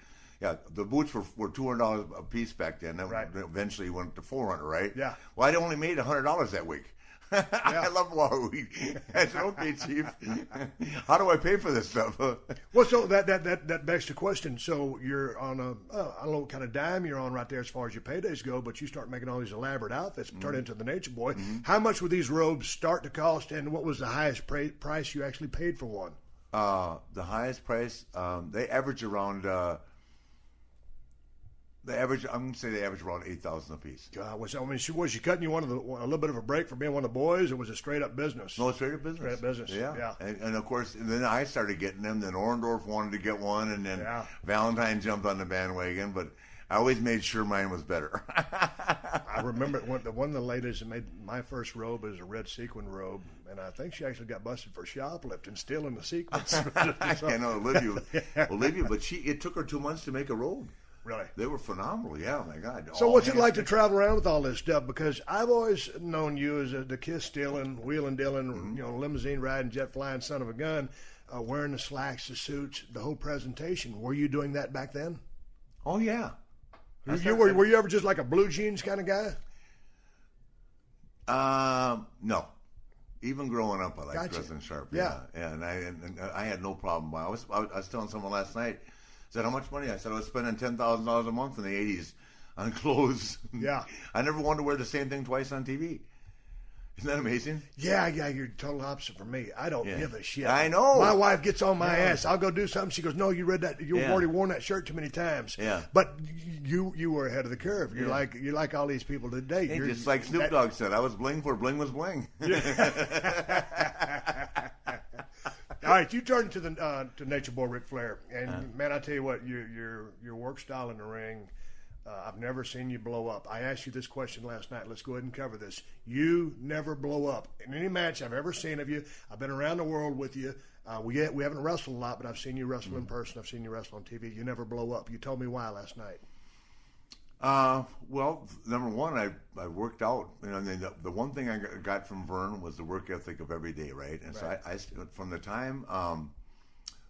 Yeah. The boots were $200 a piece back then. That eventually went to $400. Right. Yeah. Well, I only made $100 that week. I love Wahoo. I said, okay, Chief. How do I pay for this stuff? Well, so that begs the question. So you're on I don't know what kind of dime you're on right there as far as your paydays go, but you start making all these elaborate outfits, turn into the Nature Boy. How much would these robes start to cost, and what was the highest price you actually paid for one? The highest price, they average around. I'm going to say they average around $8,000 a piece. Was she cutting you a little bit of a break for being one of the boys, or was it straight up business? No, straight up business. Straight up business. Yeah. And of course, then I started getting them. Then Orendorff wanted to get one, and then Valentine jumped on the bandwagon. But I always made sure mine was better. I remember one of the ladies that made my first robe is a red sequin robe, and I think she actually got busted for shoplifting, stealing the sequins. I know, Olivia, but it took her 2 months to make a robe. Really? They were phenomenal, yeah, oh my God. So what's it like to travel around with all this stuff? Because I've always known you as the kiss-stealing, wheeling-dealing, limousine riding, jet-flying son of a gun, wearing the slacks, the suits, the whole presentation. Were you doing that back then? Oh, yeah. Were you ever just like a blue jeans kind of guy? No. Even growing up, I liked dressing sharp. Yeah. And I had no problem. I was telling someone last night, said, how much money? I said, I was spending $10,000 a month in the 80s on clothes. Yeah. I never wanted to wear the same thing twice on TV. Isn't that amazing? Yeah, you're total opposite from me. I don't give a shit. I know. My wife gets on my ass. I'll go do something. She goes, no, you've already worn that shirt too many times. Yeah. But you were ahead of the curve. You're like all these people today. Hey, just like Snoop Dogg said, I was bling for bling was bling. All right, you turn to Nature Boy Ric Flair, and man, I tell you what, your work style in the ring, I've never seen you blow up. I asked you this question last night. Let's go ahead and cover this. You never blow up in any match I've ever seen of you. I've been around the world with you. We haven't wrestled a lot, but I've seen you wrestle in person. I've seen you wrestle on TV. You never blow up. You told me why last night. Well, number one, I worked out. The one thing I got from Verne was the work ethic of every day, right? And so I from the time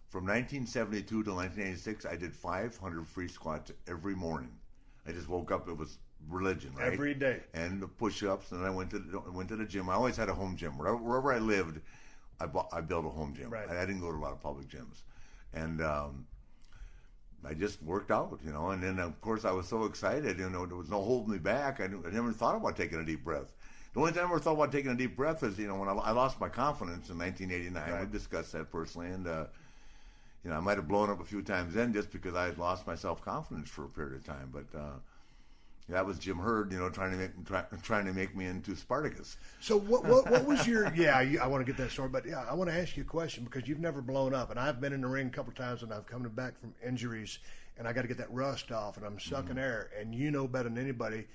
from 1972 to 1986, I did 500 free squats every morning. I just woke up; it was religion, right? Every day, and the push-ups. And I went to the gym. I always had a home gym wherever I lived. I built a home gym. Right. I didn't go to a lot of public gyms, and I just worked out, and then of course I was so excited, there was no holding me back. I never thought about taking a deep breath. The only time I ever thought about taking a deep breath is, when I lost my confidence in 1989. Right. We discussed that personally, and I might have blown up a few times then just because I had lost my self-confidence for a period of time. But that was Jim Herd, trying to make me into Spartacus. So what was your? I want to get that story, but I want to ask you a question because you've never blown up, and I've been in the ring a couple of times, and I've come back from injuries, and I got to get that rust off, and I'm sucking air, and you know better than anybody.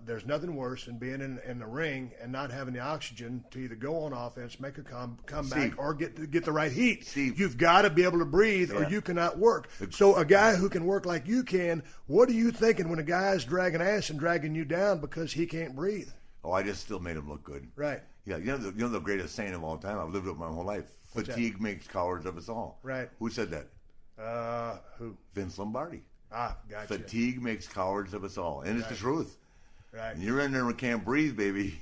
There's nothing worse than being in the ring and not having the oxygen to either go on offense, make a comeback, or get the right heat. Steve. You've got to be able to breathe, or you cannot work. So a guy who can work like you can, what are you thinking when a guy's dragging ass and dragging you down because he can't breathe? Oh, I just still made him look good. Right. Yeah, the greatest saying of all time. I've lived it my whole life. What's Fatigue makes cowards of us all. Right. Who said that? Who? Vince Lombardi. Gotcha. Fatigue makes cowards of us all, and it's the truth. Right. And you're in there and can't breathe, baby.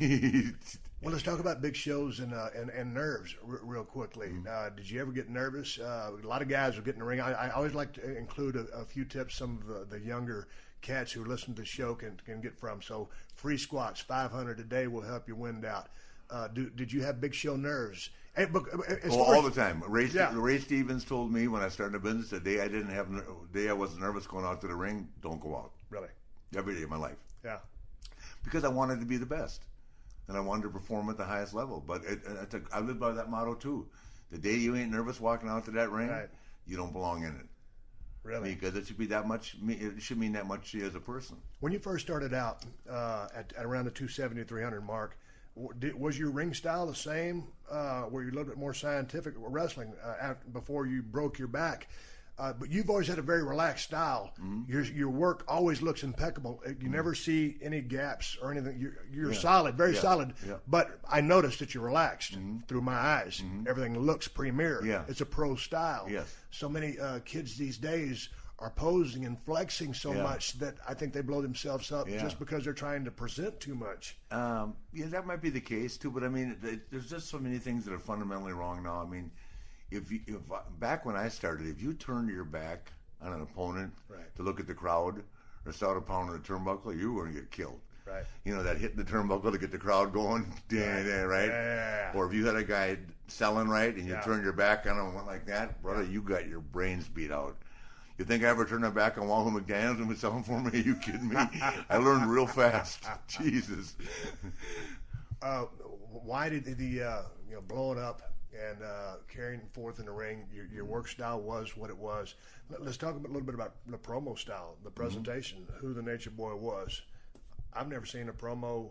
Well, let's talk about big shows and nerves real quickly. Did you ever get nervous? A lot of guys will get in the ring. I always like to include a few tips some of the younger cats who listen to the show can get from. So free squats, 500 a day will help your wind out. Did you have big show nerves? All the time. Ray Stevens told me when I started the business, the day I wasn't nervous going out to the ring, don't go out. Really? Every day of my life. Yeah. Because I wanted to be the best, and I wanted to perform at the highest level. But I live by that motto too. The day you ain't nervous walking out to that ring, you don't belong in it. Really? Because it should be that much. It should mean that much to you as a person. When you first started out at around the 270 to 300 mark, was your ring style the same? Were you a little bit more scientific wrestling before you broke your back? But you've always had a very relaxed style. Your work always looks impeccable. You never see any gaps or anything. You're solid, very solid. Yeah. But I noticed that you're relaxed through my eyes. Everything looks premier. Yeah. It's a pro style. Yes. So many kids these days are posing and flexing so Yeah. much that I think they blow themselves up Yeah. just because they're trying to present too much. Yeah, that might be the case too. But I mean, there's just so many things that are fundamentally wrong now. I mean, if back when I started, if you turned your back on an opponent Right. to look at the crowd or start a pound on the turnbuckle, you were going to get killed. Right. You know, that hitting the turnbuckle to get the crowd going, right? Yeah. Or if you had a guy selling right and you Yeah. turned your back on him and went like that, brother, you got your brains beat out. You think I ever turned my back on Wahoo McDaniel and was selling for me? Are you kidding me? I learned real fast. Jesus. Why did the blowing up and carrying forth in the ring, your work style was what it was? Let's talk a little bit about the promo style, the presentation, who the Nature Boy was. I've never seen a promo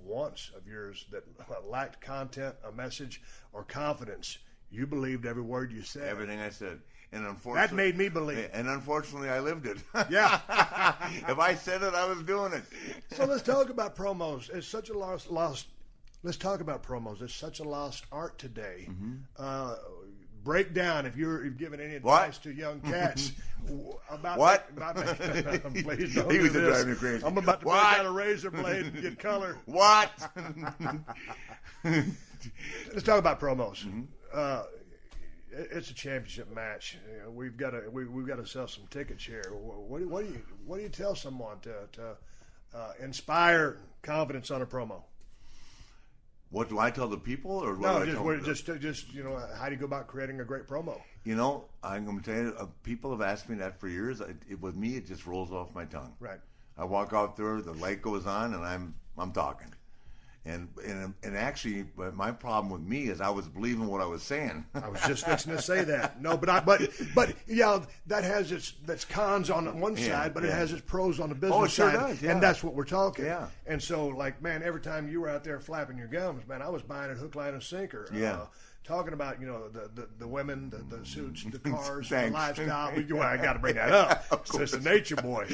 once of yours that lacked content, a message, or confidence. You believed every word you said. Everything I said. And unfortunately, That made me believe. And unfortunately, I lived it. Yeah. If I said it, I was doing it. So let's talk about promos. It's such a lost. Let's talk about promos. It's such a lost art today. Break down if you're giving any advice to young cats about What? Please don't He do was this. driving me crazy. I'm about to break What? out a razor blade and get color. What? Let's talk about promos. It's a championship match. You know, we've got to sell some tickets here. What do you tell someone to inspire confidence on a promo? What do I tell the people, or what No, do I tell them? just how do you go about creating a great promo? You know, I'm going to tell you, people have asked me that for years. With me, it just rolls off my tongue. Right. I walk out there, the light goes on, and I'm talking. And actually, my problem with me is I was believing what I was saying. I was just fixing to say that. No, but yeah, that has its cons on one side, but it has its pros on the business it sure side, does, yeah. and that's what we're talking. Yeah. And so, like, man, every time you were out there flapping your gums, man, I was buying it hook, line, and sinker. Yeah. Talking about the women, the suits, the cars, the Thanks. lifestyle. Well, I got to bring that up. So it's the Nature Boy.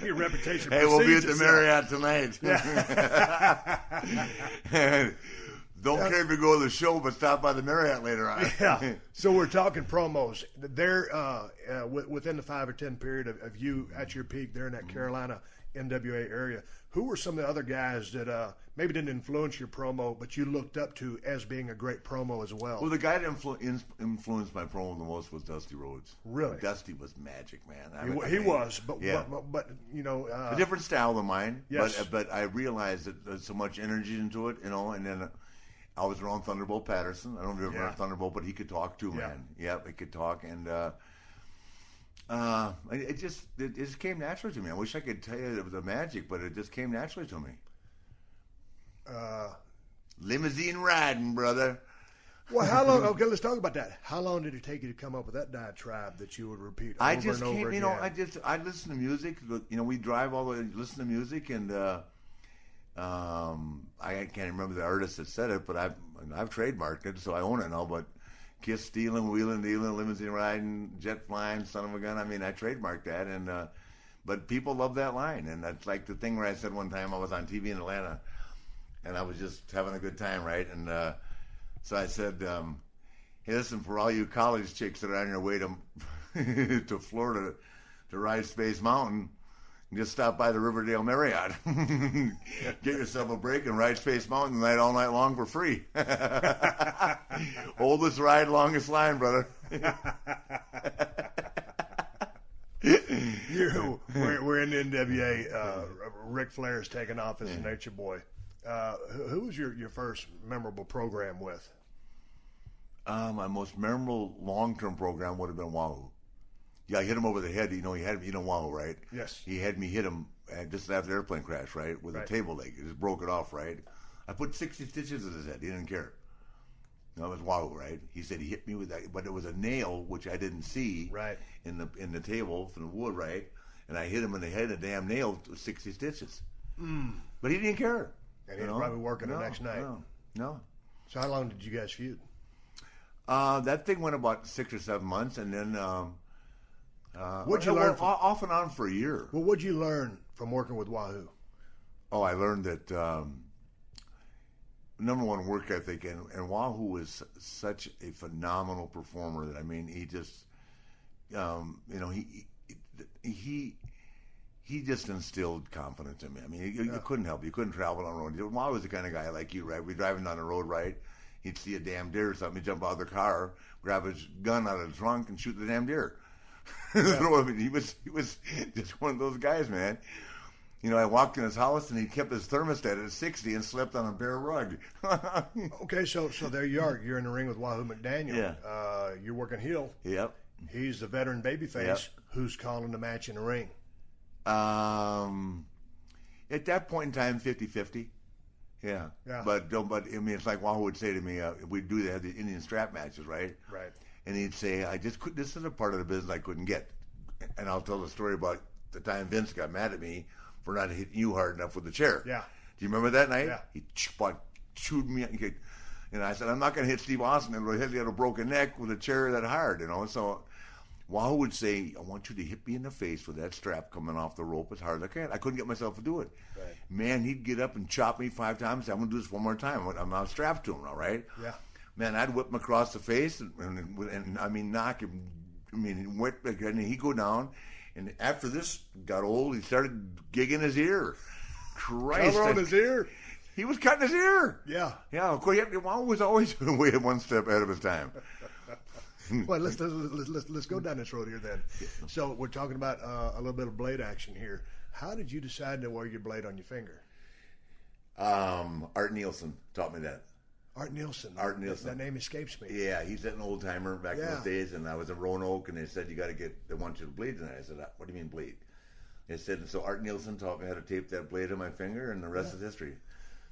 Your reputation. Hey, we'll be at precedes the itself. Marriott tonight. Don't care if you go to the show, but stop by the Marriott later on. Yeah. So we're talking promos. They're within the 5 or 10 period of you at your peak there in that Carolina NWA area. Who were some of the other guys that maybe didn't influence your promo, but you looked up to as being a great promo as well? Well, the guy that influenced my promo the most was Dusty Rhodes. Really? Dusty was magic, man. He was, but you know, a different style than mine. Yes. But I realized that there's so much energy into it, you know. And then I was around Thunderbolt Patterson. I don't know if you ever heard of Thunderbolt, but he could talk too, man. Yeah, he could talk, and it just came naturally to me. I wish I could tell you it was a magic, but it just came naturally to me. Limousine riding, brother. Well, how long? Okay, let's talk about that. How long did it take you to come up with that diatribe that you would repeat over and over again? I listen to music. You know, we drive all the way, listen to music, and I can't remember the artist that said it, but I've trademarked it, so I own it now. But kiss stealing, wheeling, dealing, limousine riding, jet flying, son of a gun. I mean, I trademarked that, and but people love that line, and that's like the thing where I said one time I was on TV in Atlanta, and I was just having a good time, right? And so I said, "Hey, listen, for all you college chicks that are on your way to to Florida to ride Space Mountain, just stop by the Riverdale Marriott, get yourself a break, and ride Space Mountain tonight all night long for free. Oldest ride, longest line, brother." We're in the NWA. Ric Flair is taking off as a Nature Boy. Who was your first memorable program with? My most memorable long-term program would have been Wahoo. Yeah, I hit him over the head. You know, he had me, Wahoo, right? Yes. He had me hit him just after the airplane crash, right, with a table leg. He just broke it off, right? I put 60 stitches in his head. He didn't care. That was Wahoo, right? He said he hit me with that, but it was a nail which I didn't see, right, in the table from the wood, right? And I hit him in the head, a damn nail, 60 stitches. But he didn't care. And he was probably working the next night. No. So how long did you guys feud? That thing went about 6 or 7 months, and then what'd you learn? Off and on for a year. Well, what'd you learn from working with Wahoo? Oh, I learned that number one, work ethic, and Wahoo is such a phenomenal performer that, I mean, he just he just instilled confidence in me. I mean, you couldn't help it. You couldn't travel on the road. Well, I was the kind of guy like you, right? We're driving down the road, right? He'd see a damn deer or something. He'd jump out of the car, grab his gun out of the trunk, and shoot the damn deer. So, I mean, he was just one of those guys, man. I walked in his house, and he kept his thermostat at 60 and slept on a bare rug. Okay, so there you are. You're in the ring with Wahoo McDaniel. Yeah. You're working heel. Yep. He's the veteran babyface. Yep. Who's calling the match in the ring? At that point in time, 50-50. Yeah. But I mean, it's like Wahoo would say to me, we'd have the Indian strap matches, right? Right. And he'd say, this is a part of the business I couldn't get. And I'll tell the story about the time Vince got mad at me for not hitting you hard enough with the chair. Yeah. Do you remember that night? Yeah. He chewed me. And I said, I'm not going to hit Steve Austin and he'll hit a broken neck with a chair that hard, So Wahoo would say, I want you to hit me in the face with that strap coming off the rope as hard as I can. I couldn't get myself to do it. Right. Man, he'd get up and chop me 5 times. I'm going to do this one more time. I'm not strapped to him now, right? Yeah. Man, I'd whip him across the face and I mean, knock him. I mean, and he'd go down. And after this got old, he started gigging his ear. Christ. Cover on his ear? He was cutting his ear. Yeah. Yeah, of course, Wahoo was always way one step ahead of his time. Well, let's go down this road here then. So we're talking about a little bit of blade action here. How did you decide to wear your blade on your finger? Art Nielsen taught me that. Art Nielsen. That name escapes me. Yeah, he's an old timer back in those days, and I was in Roanoke, and they said they want you to bleed tonight. I said, what do you mean bleed? They said, so Art Nielsen taught me how to tape that blade on my finger, and the rest is history.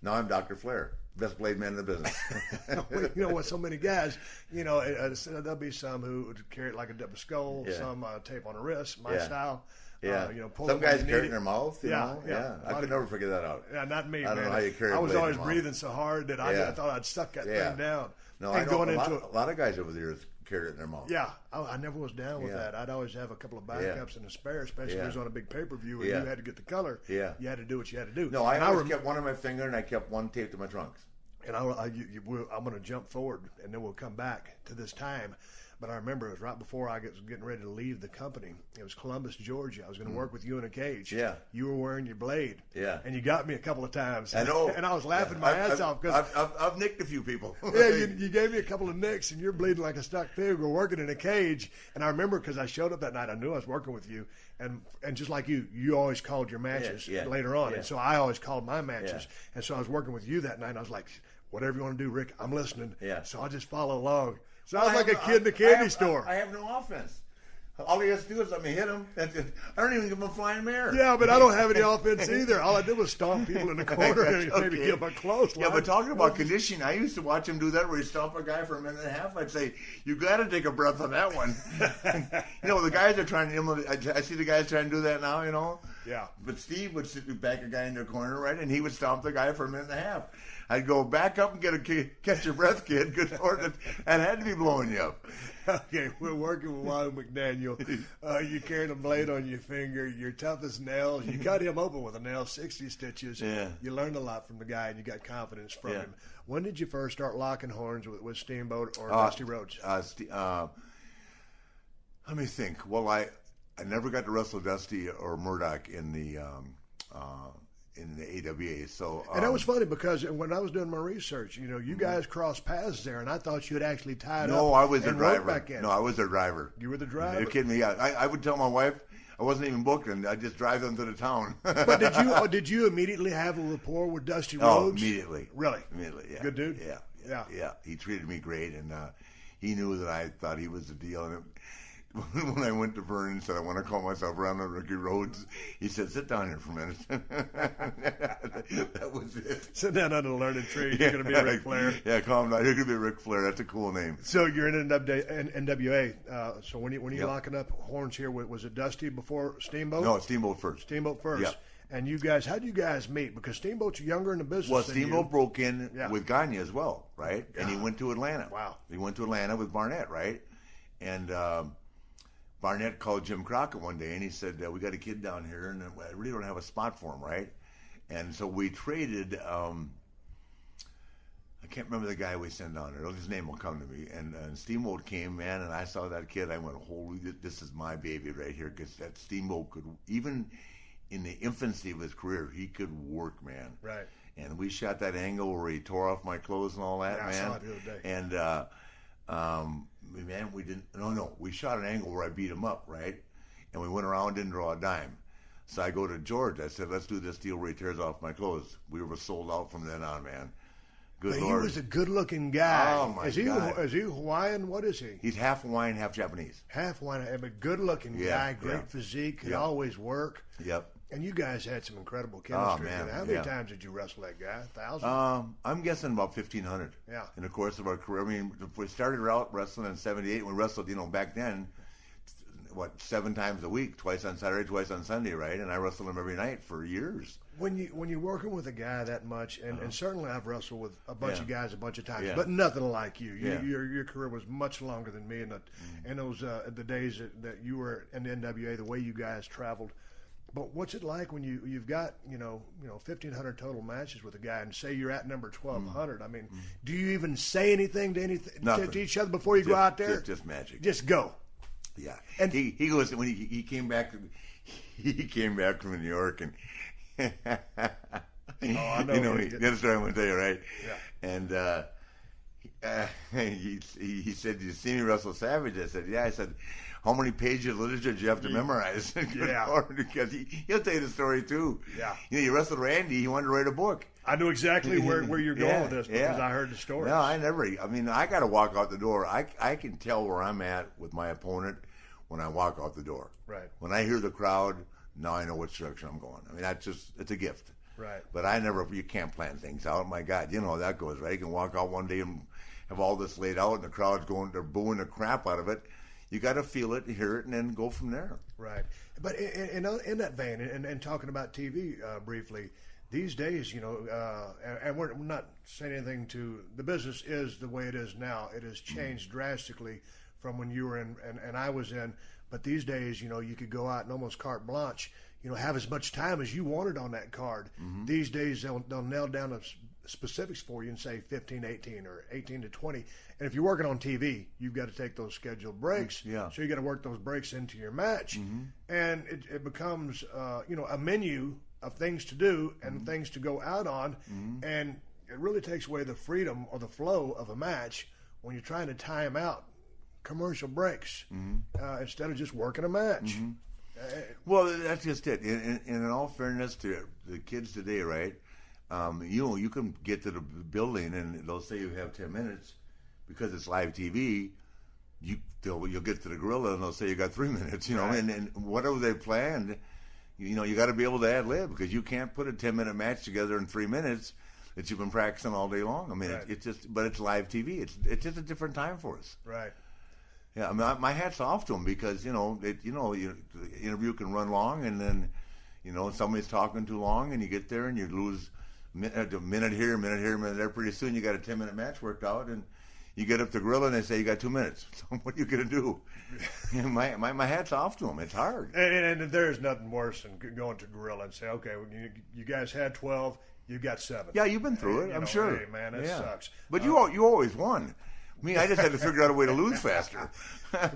Now I'm Dr. Flair, best blade man in the business. You know what? So many guys, there'll be some who would carry it like a double skull, some tape on the wrist, my style. Yeah, pull some guys carry it in it. their mouth. Yeah. I could never figure that out. Yeah, not me. I don't man. know how you carry. I was always in breathing so hard that I thought I'd suck that thing down. No, and I know a lot of guys over the years carry it in their mouth. Yeah, I never was down with that. I'd always have a couple of backups and a spare, especially if it was on a big pay-per-view and you had to get the color. Yeah. You had to do what you had to do. No, I always kept one on my finger and I kept one taped to my trunks. And I'm going to jump forward and then we'll come back to this time. But I remember it was right before I was getting ready to leave the company. It was Columbus, Georgia. I was going to work with you in a cage. Yeah. You were wearing your blade. Yeah. And you got me a couple of times. I know. And I was laughing my ass off. Cause I've nicked a few people. Yeah, you gave me a couple of nicks, and you're bleeding like a stuck pig. We're working in a cage. And I remember because I showed up that night, I knew I was working with you. And just like you always called your matches later on. Yeah. And so I always called my matches. Yeah. And so I was working with you that night, and I was like, whatever you want to do, Rick, I'm listening. Yeah. So I just follow along. Sounds like a kid in the candy store. I have no offense. All he has to do is let me hit him. I don't even give him a flying mare. Yeah, but I don't have any offense either. All I did was stomp people in the corner and maybe give them a close line. Yeah, but talking about conditioning, I used to watch him do that where he stomp a guy for a minute and a half. I'd say, you got to take a breath on that one. The guys are trying to, I see the guys trying to do that now, Yeah. But Steve would back a guy in the corner, right, and he would stomp the guy for a minute and a half. I'd go back up and catch your breath, kid. Good Lord, that had to be blowing you up. Okay, we're working with Wahoo McDaniel. You carrying a blade on your finger. You're tough as nails. You cut him open with a nail, 60 stitches. Yeah. You learned a lot from the guy, and you got confidence from him. When did you first start locking horns with Steamboat or Dusty Rhodes? Let me think. Well, I never got to wrestle Dusty or Murdoch in the AWA. So and that was funny because when I was doing my research, you guys crossed paths there, and I thought you had actually tied up. No, I was the driver. Back in. No, I was their driver. You were the driver. You're kidding me? Yeah, I would tell my wife I wasn't even booked, and I just drive them to the town. But did you immediately have a rapport with Dusty Rhodes? Oh, immediately. Really? Immediately. Yeah. Good dude. Yeah. He treated me great, and he knew that I thought he was the deal. And when I went to Verne and said, I want to call myself Ron Ricky Rhodes, he said, sit down here for a minute. That was it. Sit down under the learned tree. You're going to be Ric Flair. Yeah, calm down. You're going to be Ric Flair. That's a cool name. So you're in NWA. So when you locking up horns here, was it Dusty before Steamboat? No, Steamboat first. Steamboat first. Yep. And you guys, how did you guys meet? Because Steamboat's younger in the business. Well, Steamboat broke in with Gagne as well, right? Yeah. And he went to Atlanta. Wow. He went to Atlanta with Barnett, right? And Barnett called Jim Crockett one day, and he said, we got a kid down here, and I really don't have a spot for him, right? And so we traded I can't remember the guy we sent down there. His name will come to me. And Steamboat came, man, and I saw that kid. I went, holy, this is my baby right here. Because that Steamboat could, even in the infancy of his career, he could work, man. Right. And we shot that angle where he tore off my clothes and all that, yeah, man. I saw it the other day. And, man, we didn't, no, we shot an angle where I beat him up, right? And we went around, didn't draw a dime. So I go to George. I said, let's do this deal where he tears off my clothes. We were sold out from then on, man. Good but Lord. He was a good-looking guy. Oh, my God. Is he Hawaiian? What is he? He's half Hawaiian, half Japanese. Half Hawaiian, but good-looking guy, great physique, could always work. Yep. And you guys had some incredible chemistry. Oh, man. How many times did you wrestle that guy? 1,000? I'm guessing about 1,500. Yeah. In the course of our career. I mean, if we started out wrestling in '78, we wrestled, back then, 7 times a week, twice on Saturday, twice on Sunday, right? And I wrestled him every night for years. When you're working with a guy that much, and certainly I've wrestled with a bunch of guys a bunch of times, Yeah. but nothing like you. Yeah. Your career was much longer than me, and those the days that you were in the NWA, the way you guys traveled. But what's it like when you've got 1,500 total matches with a guy, and say you're at number 1,200? I mean, do you even say anything to each other before you go out there? Just magic. Just go. Yeah. And he goes when he came back. He came back from New York and. I know. That's what I'm going to tell you, right? Yeah. And he said, "Did you see me wrestle Savage?" I said, "Yeah." I said, "How many pages of literature did you have to memorize?" Yeah. Because he'll tell you the story too. Yeah. You wrestled Randy. He wanted to write a book. I knew exactly where you're going with this because I heard the story. No, I got to walk out the door. I can tell where I'm at with my opponent when I walk out the door. Right. When I hear the crowd, now I know which direction I'm going. I mean, it's a gift. Right. But you can't plan things out. My God, you know how that goes, right? You can walk out one day and have all this laid out and the crowd's they're booing the crap out of it. You got to feel it, hear it, and then go from there. Right. But in that vein, and talking about TV briefly, these days, and we're not saying anything to the business is the way it is now. It has changed drastically from when you were in and I was in. But these days, you could go out and almost carte blanche, have as much time as you wanted on that card. Mm-hmm. These days, they'll nail down the specifics for you and say 15, 18, or 18 to 20. And if you're working on TV, you've got to take those scheduled breaks. Yeah. So you got to work those breaks into your match. Mm-hmm. And it becomes, a menu of things to do and things to go out on. Mm-hmm. And it really takes away the freedom or the flow of a match when you're trying to time out commercial breaks instead of just working a match. Mm-hmm. Well, that's just it. And in all fairness to the kids today, right? You can get to the building and they'll say you have 10 minutes because it's live TV. You'll get to the gorilla and they'll say you got 3 minutes. Right. And whatever they planned, you got to be able to ad lib because you can't put a 10-minute match together in 3 minutes that you've been practicing all day long. I mean, right. But it's live TV. It's just a different time for us. Right. Yeah, I mean, my hat's off to them because the interview can run long, and then somebody's talking too long, and you get there and you lose a minute here, a minute there. Pretty soon you got a 10-minute match worked out, and you get up to gorilla and they say you got 2 minutes. So what are you gonna do? my hat's off to them. It's hard. And there's nothing worse than going to gorilla and say, okay, you guys had 12, you got 7. Yeah, you've been through it. I'm sure. Hey, man, that sucks. But you always won. Me, I just had to figure out a way to lose faster.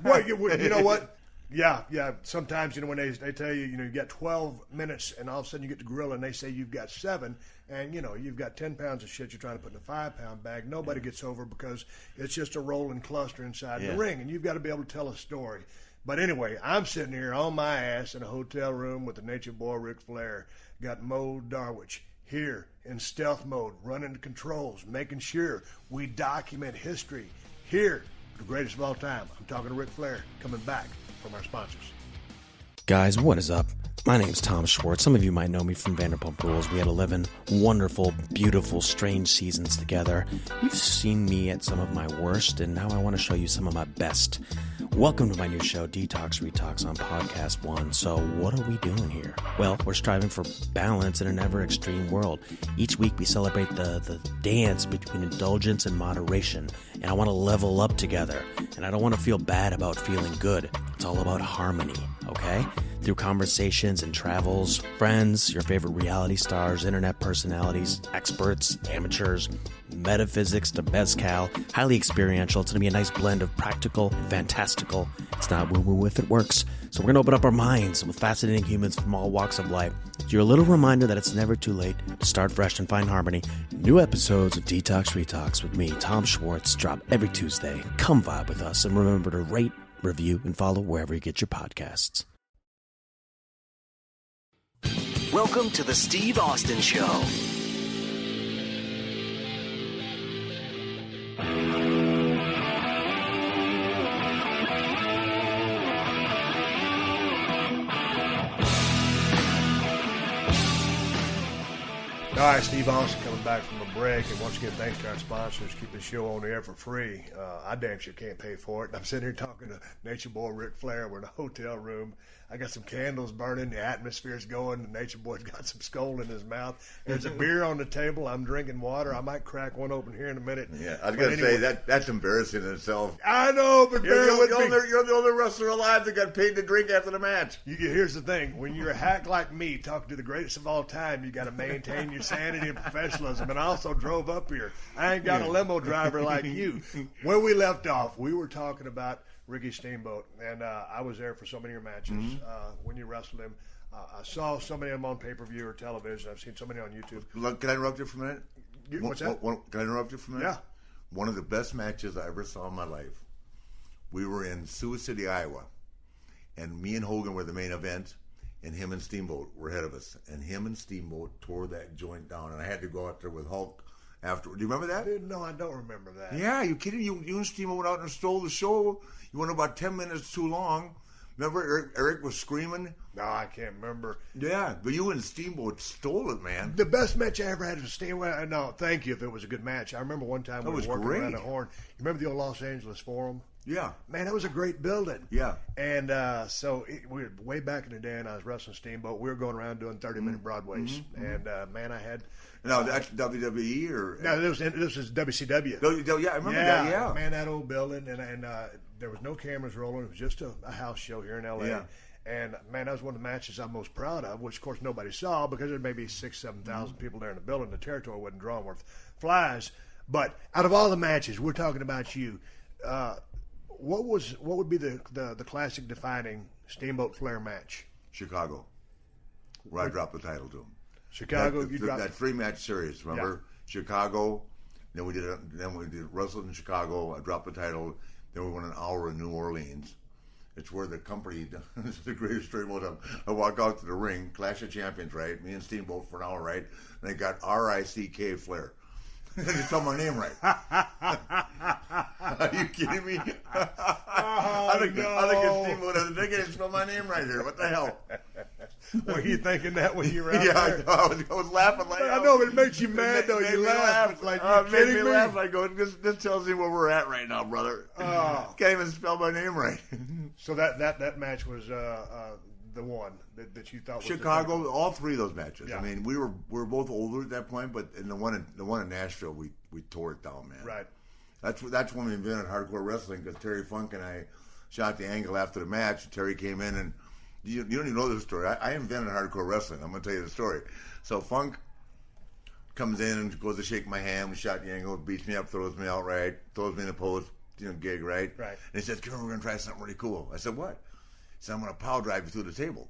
Well, you know what? Yeah. Sometimes, when they tell you, you got 12 minutes, and all of a sudden you get to gorilla, and they say you've got 7, and you've got 10 pounds of shit you're trying to put in a 5-pound bag. Nobody gets over because it's just a rolling cluster inside the ring, and you've got to be able to tell a story. But anyway, I'm sitting here on my ass in a hotel room with the Nature Boy Ric Flair. Got Mo Darwich here in stealth mode, running the controls, making sure we document history. Here, the greatest of all time. I'm talking to Ric Flair, coming back from our sponsors. Guys, what is up? My name's Tom Schwartz. Some of you might know me from Vanderpump Rules. We had 11 wonderful, beautiful, strange seasons together. You've seen me at some of my worst, and now I want to show you some of my best. Welcome to my new show, Detox Retox, on PodcastOne. So what are we doing here? Well, we're striving for balance in an ever-extreme world. Each week we celebrate the dance between indulgence and moderation, and I want to level up together, and I don't want to feel bad about feeling good. It's all about harmony, okay? through conversations and travels, friends, your favorite reality stars, internet personalities, experts, amateurs, metaphysics to mezcal, highly experiential. It's going to be a nice blend of practical and fantastical. It's not woo-woo if it works. So we're going to open up our minds with fascinating humans from all walks of life. You're a little reminder that it's never too late to start fresh and find harmony. New episodes of Detox Retox with me, Tom Schwartz, drop every Tuesday. Come vibe with us and remember to rate, review, and follow wherever you get your podcasts. Welcome to the Steve Austin Show. All right, Steve Austin coming back from a break, and once again, thanks to our sponsors. Keep the show on the air for free. I damn sure can't pay for it. And I'm sitting here talking to Nature Boy Ric Flair. We're in a hotel room. I got some candles burning. The atmosphere's going. The Nature Boy's got some skull in his mouth. There's a beer on the table. I'm drinking water. I might crack one open here in a minute. Yeah, I was going to say that's embarrassing in itself. I know, but You're the only wrestler alive that got paid to drink after the match. Here's the thing: when you're a hack like me, talking to the greatest of all time, you got to maintain your sanity and professionalism. And I also drove up here. I ain't got a limo driver like you. Where we left off, we were talking about Ricky Steamboat, and I was there for so many of your matches when you wrestled him. I saw so many of them on pay-per-view or television. I've seen so many on YouTube. Look, can I interrupt you for a minute? What's that? Can I interrupt you for a minute? Yeah. One of the best matches I ever saw in my life. We were in Sioux City, Iowa, and me and Hogan were the main event, and him and Steamboat were ahead of us. And him and Steamboat tore that joint down, and I had to go out there with Hulk after. Do you remember that? No, I don't remember that. Yeah, you kidding? You and Steamboat went out and stole the show. You went about 10 minutes too long. Remember, Eric was screaming? No, I can't remember. Yeah, but you and Steamboat stole it, man. The best match I ever had was Steamboat. No, thank you if it was a good match. I remember one time we were working around the horn. You remember the old Los Angeles Forum? Yeah. Man, that was a great building. Yeah. And we were way back in the day, and I was wrestling Steamboat. We were going around doing 30-minute Broadways. And, man, I had... No, that's WWE or... No, this was WCW. Yeah, I remember that, yeah. Man, that old building, and there was no cameras rolling. It was just a house show here in L.A. Yeah. And, man, that was one of the matches I'm most proud of, which, of course, nobody saw because there may be 7,000 people there in the building. The territory wasn't drawn worth flies. But out of all the matches, we're talking about you. What would be the classic defining Steamboat Flair match? Chicago, where I dropped the title to him. Chicago, that 3-match series. Remember, Chicago. Then we did wrestled in Chicago. I dropped the title. Then we went an hour in New Orleans. It's where the company. It's the greatest story of all time. I walk out to the ring, Clash of Champions, right? Me and Steamboat for an hour, right? And they got RICK Flair. They just spelled my name right. Are you kidding me? I think it's Steamboat. They can't spell my name right here. What the hell? Were you thinking that when you were out there? I was laughing like I know, but it makes you mad though. You laugh. Like, you kidding me? Laugh. I go, this tells me where we're at right now, brother. Can't even spell my name right. So that match was the one that you thought was Chicago. All 3 of those matches. Yeah. I mean, we were both older at that point, but in the one in Nashville, we tore it down, man. Right. That's when we invented hardcore wrestling because Terry Funk and I shot the angle after the match. Terry came in and. You don't even know this story. I invented hardcore wrestling. I'm going to tell you the story. So Funk comes in and goes to shake my hand. We shot the angle, beats me up, throws me out, right? Throws me in a pose, gig, right? Right. And he says, "Come on, we're going to try something really cool." I said, "What?" He said, "I'm going to power drive you through the table."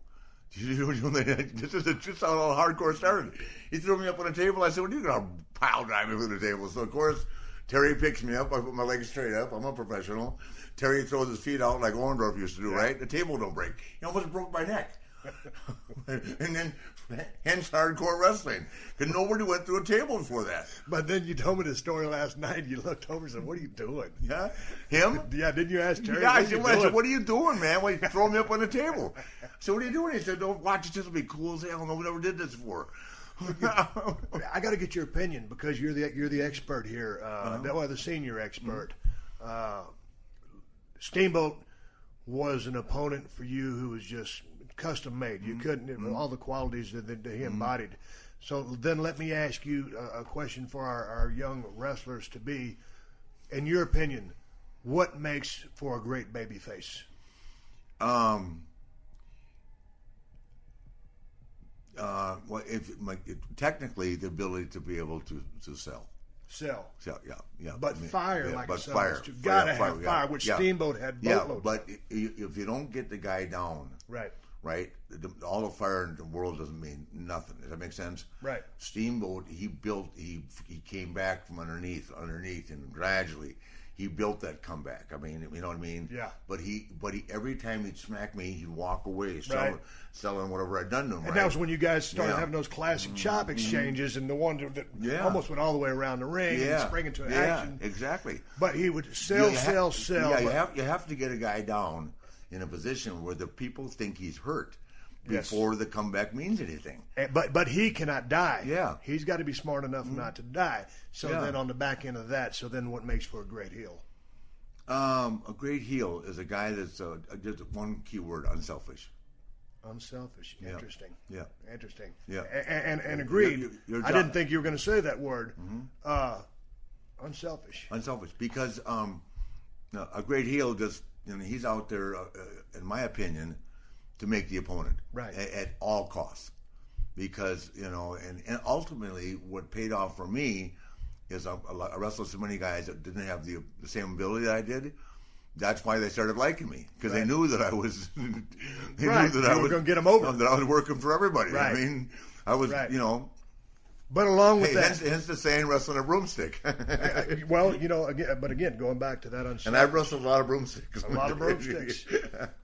This is just how all hardcore started. He threw me up on a table. I said, "What are you going to power drive me through the table?" So, of course, Terry picks me up. I put my legs straight up. I'm a professional. Terry throws his feet out like Orndorff used to do, right? The table don't break. He almost broke my neck. And then, hence hardcore wrestling. Because nobody went through a table before that. But then you told me the story last night. You looked over and said, "What are you doing?" Yeah? Him? Yeah, didn't you ask Terry? Yeah, I said, "What are you doing, man? Why you throw me up on the table?" So what are you doing? He said, "Don't watch it. This will be cool as hell. Nobody ever did this before." I got to get your opinion because you're the expert here, the senior expert. Steamboat was an opponent for you who was just custom made. You couldn't all the qualities that he embodied. So then let me ask you a question for our young wrestlers to be, in your opinion, what makes for a great baby face? Well, technically the ability to be able to sell. Sell. Yeah. But fire, like but a fire. You gotta have fire, which Steamboat had boatloads. Yeah, but if you don't get the guy down, right, all the fire in the world doesn't mean nothing. Does that make sense? Right. Steamboat, he came back from underneath, and gradually he built that comeback. I mean, you know what I mean? Yeah. But he every time he'd smack me, he'd walk away, selling whatever I'd done to him. And that was when you guys started having those classic chop exchanges, and the one that almost went all the way around the ring and spring into action. Yeah, exactly. But he would sell. Yeah, you have to get a guy down in a position where the people think he's hurt before the comeback means anything. But he cannot die. Yeah. He's got to be smart enough not to die. So then on the back end of that, what makes for a great heel? A great heel is a guy that's just one key word: unselfish. Unselfish. Interesting. Yeah. Interesting. Yeah. And agreed. I didn't think you were going to say that word. Unselfish. Unselfish, because a great heel just he's out there, in my opinion, to make the opponent at all costs, because and ultimately what paid off for me is I wrestled so many guys that didn't have the same ability that I did. That's why they started liking me, because they knew that I was. They knew that I was going to get them over. That I was working for everybody. Right. I mean, I was But along with that, hence the saying, wrestling a broomstick. Well, again, going back to that unselfish. And I've wrestled a lot of broomsticks.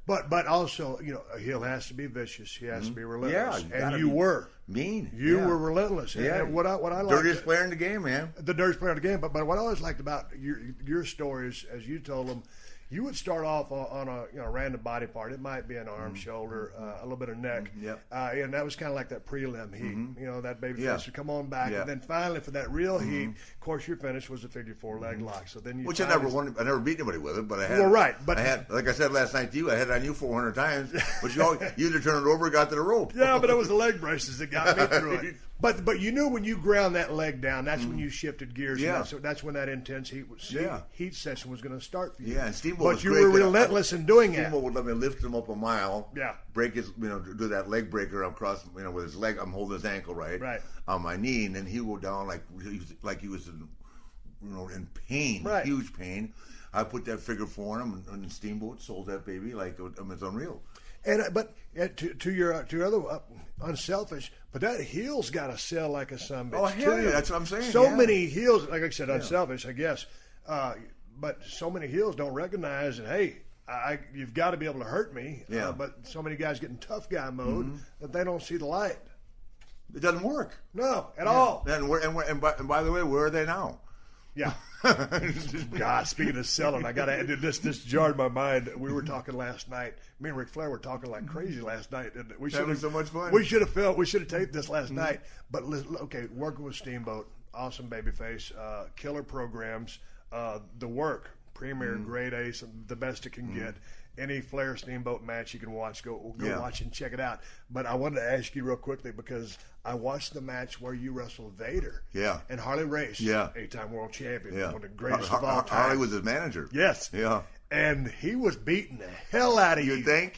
But also, a heel has to be vicious. He has to be relentless. Yeah, and you were mean. You were relentless. Yeah. And what I liked, dirtiest player in the game, man. The dirtiest player in the game. But what I always liked about your stories, as you told them, you would start off on a random body part. It might be an arm, shoulder, a little bit of neck. And that was kind of like that prelim heat. That baby face would come on back. And then finally, for that real heat, of course, your finish was a figure four leg lock. So then Which I never beat anybody with it, but I had. Well, right. But I had, like I said last night to you, I had it on you 400 times, but you either turned it over or got to the rope. Yeah, but it was the leg braces that got me through it. But you knew when you ground that leg down, that's when you shifted gears. Yeah. So that's when that intense heat session was going to start for you. Yeah, and Steamboat but was you great. were relentless in doing that. Steamboat would let me lift him up a mile. Yeah. Break his, do that leg breaker across, with his leg. I'm holding his ankle right on my knee, and then he would go down like he was in, in pain, huge pain. I put that figure four on him, and Steamboat sold that baby like it's unreal. But to your other unselfish, but that heel's got to sell like a sumbitch. Oh hell yeah, that's what I'm saying. So many heels, like I said, unselfish, I guess. But so many heels don't recognize that. Hey, you've got to be able to hurt me. Yeah. But so many guys get in tough guy mode that they don't see the light. It doesn't work. No, at all. And by the way, where are they now? Yeah. God, speaking of selling, I got to add this. This jarred my mind. We were talking last night. Me and Ric Flair were talking like crazy last night. We having so much fun. We should have taped this last night. But okay, working with Steamboat, awesome babyface, killer programs, the work, premier, grade A, the best it can get. Any Flair Steamboat match you can watch, go watch and check it out. But I wanted to ask you real quickly, because I watched the match where you wrestled Vader. Yeah. And Harley Race. Yeah. 8-time world champion. Yeah. One of the greatest of all time. Harley was his manager. Yes. Yeah. And he was beating the hell out of you. You think?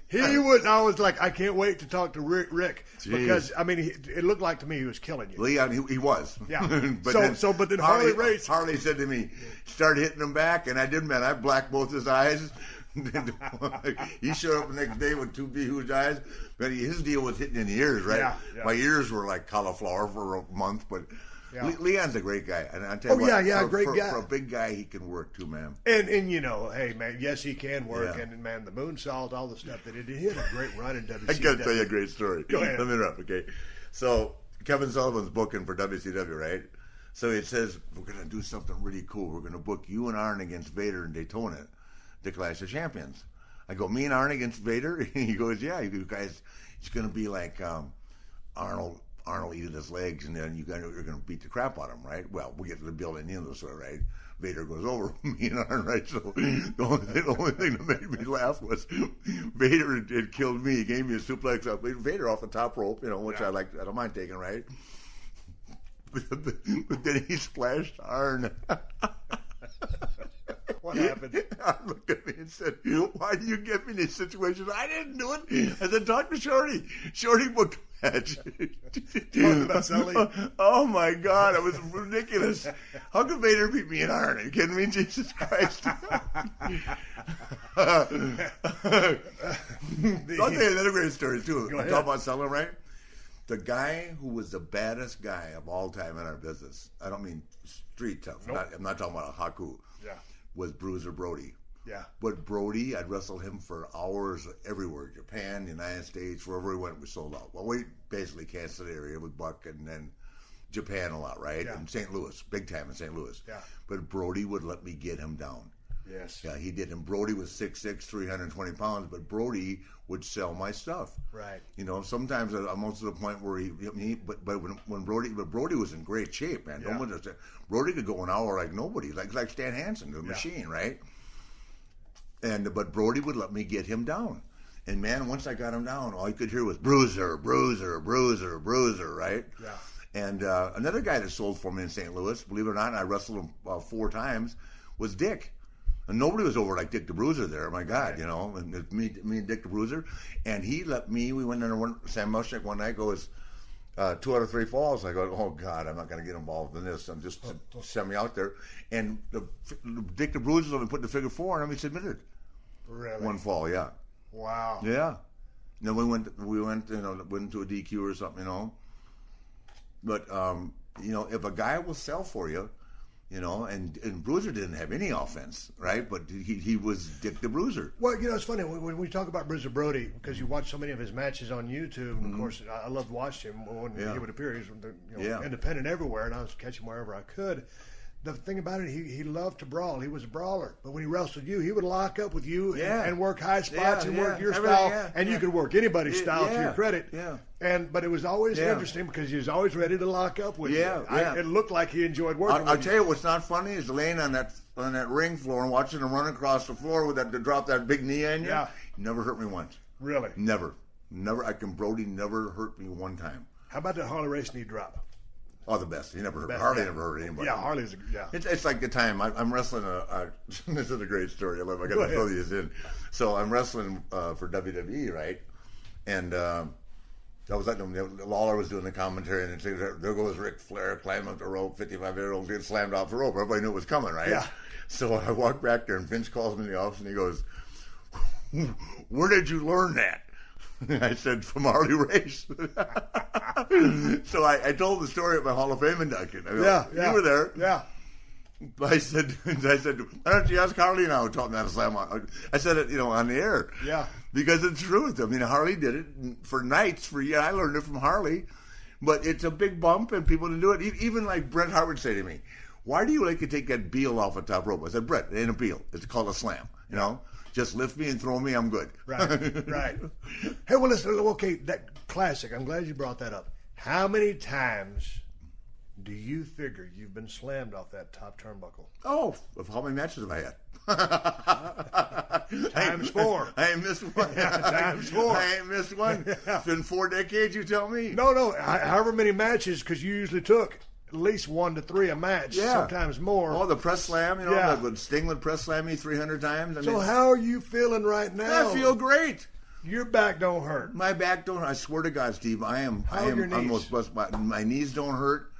He was. I was like, I can't wait to talk to Rick because it looked like to me he was killing you. Leon, he was. Yeah. but then Harley Race. Harley said to me, start hitting him back, and I did, man. I blacked both his eyes. He showed up the next day with two huge eyes, but his deal was hitting in the ears, right? Yeah. My ears were like cauliflower for a month, but Leon's a great guy, and I tell you what, great guy. For a big guy, he can work too, man. And hey man, yes he can work, and man, the moonsault, all the stuff that he did. He had a great run in WCW. I got to tell you a great story. Go ahead. Let me interrupt, okay? So Kevin Sullivan's booking for WCW, right? So it says we're going to do something really cool. We're going to book you and Arn against Vader in Daytona, the Clash of Champions. I go, me and Arn against Vader? And he goes, yeah. You guys, it's going to be like Arnold eating his legs, and then you're going to beat the crap out of him, right? Well, we get to the building in this way, right? Vader goes over me and Arn, right? So the only thing that made me laugh was Vader had killed me. He gave me a suplex up. Vader off the top rope, which I don't mind taking, right? But then he splashed Arn. What happened? I looked at me and said, why do you get me in these situations? I didn't do it. I said, talk to Shorty. Shorty booked the match. Oh, my God. It was ridiculous. How could Vader beat me in iron? Are you kidding me? Jesus Christ. I'll tell you another great story, too. Go ahead. Talk about selling, right? The guy who was the baddest guy of all time in our business, I don't mean street tough. Nope. I'm not talking about a Wahoo. Yeah. Was Bruiser Brody. Yeah. But Brody, I'd wrestle him for hours everywhere. Japan, the United States, wherever we went, we sold out. Well, we basically Kansas City area with Buck and then Japan a lot, right? Yeah. And St. Louis, big time in St. Louis. Yeah. But Brody would let me get him down. Yes. Yeah, he did. And Brody was 6'6", 320 pounds, but Brody would sell my stuff. Right. You know, sometimes I'm almost to the point where when Brody was in great shape, man. Yeah. Don't understand. Brody could go an hour like nobody, like Stan Hansen, the machine, right? But Brody would let me get him down. And man, once I got him down, all you could hear was Bruiser, Bruiser, Bruiser, Bruiser, right? Yeah. And another guy that sold for me in St. Louis, believe it or not, and I wrestled him 4 times, was Dick. And nobody was over like Dick the Bruiser there. My God, right. You know, and me and Dick the Bruiser. And he let me, we went in Sam Mushnick one night, goes, 2 out of 3 falls. I go, oh God, I'm not going to get involved in this. I'm just send me out there. And Dick the Bruiser only put the figure 4 and he submitted. Really? 1 fall, yeah. Wow. Yeah. Then we went, went to a DQ or something, you know. But you know, if a guy will sell for you, you know, and Bruiser didn't have any offense, right? But he was Dick the Bruiser. Well, you know, it's funny when we talk about Bruiser Brody, because you watch so many of his matches on YouTube. And of course, I loved watching him when he would appear. He was independent everywhere, and I was catching wherever I could. The thing about it, he loved to brawl. He was a brawler. But when he wrestled you, he would lock up with you and work high spots and work your style. And you could work anybody's style to your credit. Yeah. But it was always interesting because he was always ready to lock up with you. It looked like he enjoyed working with you. I'll tell you what's not funny is laying on that ring floor and watching him run across the floor with that to drop that big knee on you. Yeah. He never hurt me once. Really? Never. Brody never hurt me one time. How about that Harley race knee drop? Oh, the best. He never hurt. Harley never hurt anybody. Yeah, Harley's. It's like the time I'm wrestling. This is a great story. I love. I got to throw these in. So I'm wrestling for WWE, right? And I was like, Lawler was doing the commentary, and there goes Ric Flair climbing up the rope, 55-year-old kid slammed off the rope. Everybody knew it was coming, right? Yeah. So I walk back there, and Vince calls me in the office, and he goes, "Where did you learn that?" I said, "From Harley Race." So I told the story at my Hall of Fame induction. You were there. Yeah. I said, "Why don't you ask Harley now?" Who taught me how to slam on. I said it, on the air. Yeah. Because it's the truth. I mean, Harley did it for nights. I learned it from Harley. But it's a big bump, and people didn't do it. Even like Bret Hart would say to me, "Why do you like to take that Beal off the top rope?" I said, "Bret, it ain't a Beal. It's called a slam. You know." Just lift me and throw me, I'm good. Right. Hey, well, listen, okay, that classic, I'm glad you brought that up. How many times do you figure you've been slammed off that top turnbuckle? Oh, how many matches have I had? Times 4. I ain't missed one. Times 4. I ain't missed one. It's been 4 decades, you tell me. No, however many matches, because you usually took at least 1 to 3 a match, sometimes more. Oh, the press slam, the Sting would press slam me 300 times. So how are you feeling right now? I feel great. Your back don't hurt. My back don't hurt. I swear to God, Steve, I am almost bust. My knees don't hurt.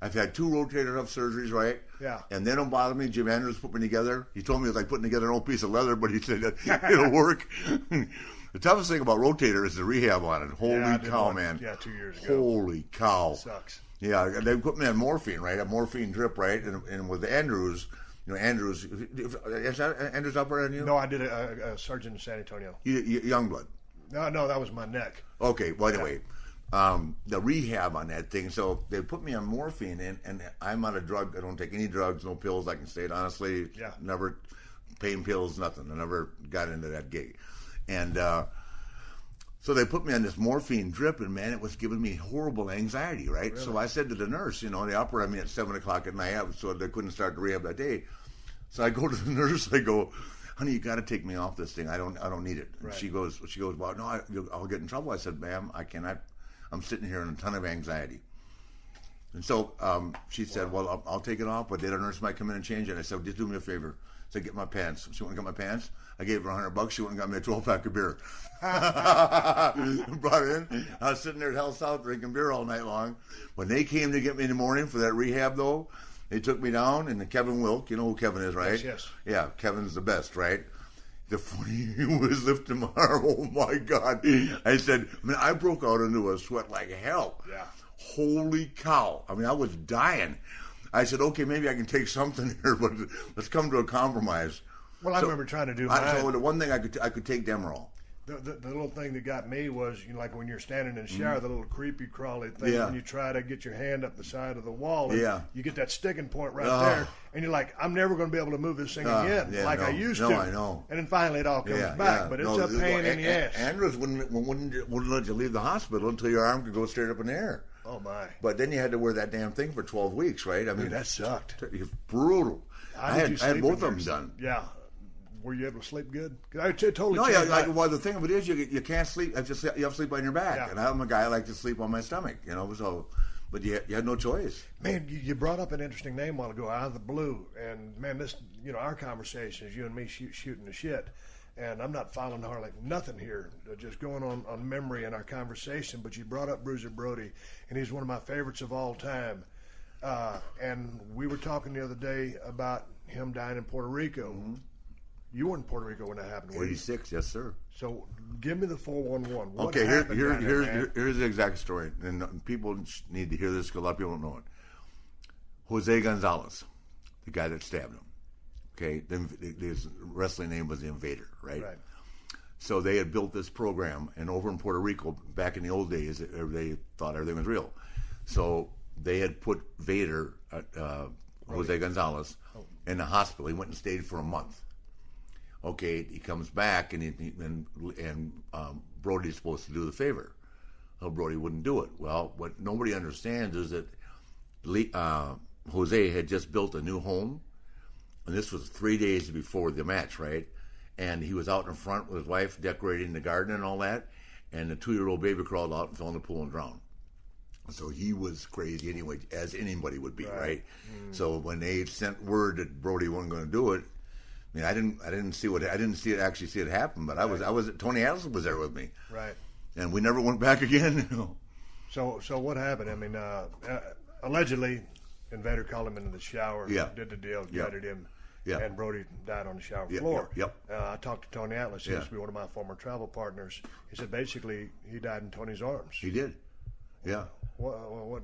I've had 2 rotator cuff surgeries, right? Yeah. And they don't bother me. Jim Andrews put me together. He told me it was like putting together an old piece of leather, but he said it'll work. The toughest thing about rotator is the rehab on it. Holy cow, man. Yeah, 2 years ago. Holy cow. It sucks. Yeah, they put me on morphine, right? A morphine drip, right? And with Andrews, Andrews, is Andrews operated on you? No, I did a surgeon in San Antonio. Youngblood. No, that was my neck. Okay, well, anyway, the rehab on that thing. So they put me on morphine, and I'm on a drug. I don't take any drugs, no pills. I can say it honestly. Yeah. Never pain pills, nothing. I never got into that gig. And so they put me on this morphine drip, and man, it was giving me horrible anxiety, right? Really? So I said to the nurse, they operated me at 7 o'clock at night, so they couldn't start the rehab that day. So I go to the nurse, I go, "Honey, you got to take me off this thing. I don't need it." Right. And she goes, "Well, no, I'll get in trouble." I said, "Ma'am, I cannot. I'm sitting here in a ton of anxiety." And so she said, well, I'll take it off, but the other nurse might come in and change it. And I said, just do me a favor. So get my pants. She went and got my pants. I gave her $100. She went and got me a 12-pack of beer. Brought it in. I was sitting there at Hell South drinking beer all night long. When they came to get me in the morning for that rehab, though, they took me down, and Kevin Wilk, you know who Kevin is, right? Yes. Yeah, Kevin's the best, right? The funny was lifting my arm. Oh, my God. I said, I broke out into a sweat like hell. Yeah. Holy cow. I mean, I was dying. I said, okay, maybe I can take something here, but let's come to a compromise. Well, I remember trying to do mine. So the one thing I could take Demerol. The little thing that got me was, like when you're standing in the shower, the little creepy crawly thing, when you try to get your hand up the side of the wall, and you get that sticking point right there, and you're like, I'm never going to be able to move this thing again I used to. I know. And then finally it all comes back, but it's a pain in the ass. Andrews wouldn't let you leave the hospital until your arm could go straight up in the air. Oh, my. But then you had to wear that damn thing for 12 weeks, right? I mean, dude, that sucked. It's brutal. I had both of them done. Yeah. Were you able to sleep good? I totally no, well, the thing of it is, you can't sleep. You have to sleep on your back, and I'm a guy I like to sleep on my stomach, So, but you had no choice. Man, you brought up an interesting name a while ago, out of the blue, and man, this our conversation is you and me shooting the shit, and I'm not following hardly nothing here, just going on memory in our conversation. But you brought up Bruiser Brody, and he's one of my favorites of all time, and we were talking the other day about him dying in Puerto Rico. Mm-hmm. You were in Puerto Rico when that happened, were you? 86, yes, sir. So give me the 411. What okay, happened here's the exact story. And people need to hear this because a lot of people don't know it. Jose Gonzalez, the guy that stabbed him, okay, his wrestling name was the Invader, right? Right. So they had built this program, and over in Puerto Rico, back in the old days, they thought everything was real. So they had put Vader, Jose Gonzalez, in the hospital. He went and stayed for a month. Okay, he comes back, and Brody's supposed to do the favor. Well, Brody wouldn't do it. Well, what nobody understands is that Jose had just built a new home, and this was 3 days before the match, right? And he was out in front with his wife decorating the garden and all that, and the 2-year-old baby crawled out and fell in the pool and drowned. So he was crazy anyway, as anybody would be, right? So when they sent word that Brody wasn't going to do it, I mean, I didn't see it happen, but I was Tony Addison was there with me, right? And we never went back again. So what happened? I mean, allegedly, Invader called him into the shower, did the deal, gutted him, and Brody died on the shower floor. I talked to Tony Atlas, he used to be one of my former travel partners. He said basically he died in Tony's arms. He did, yeah. What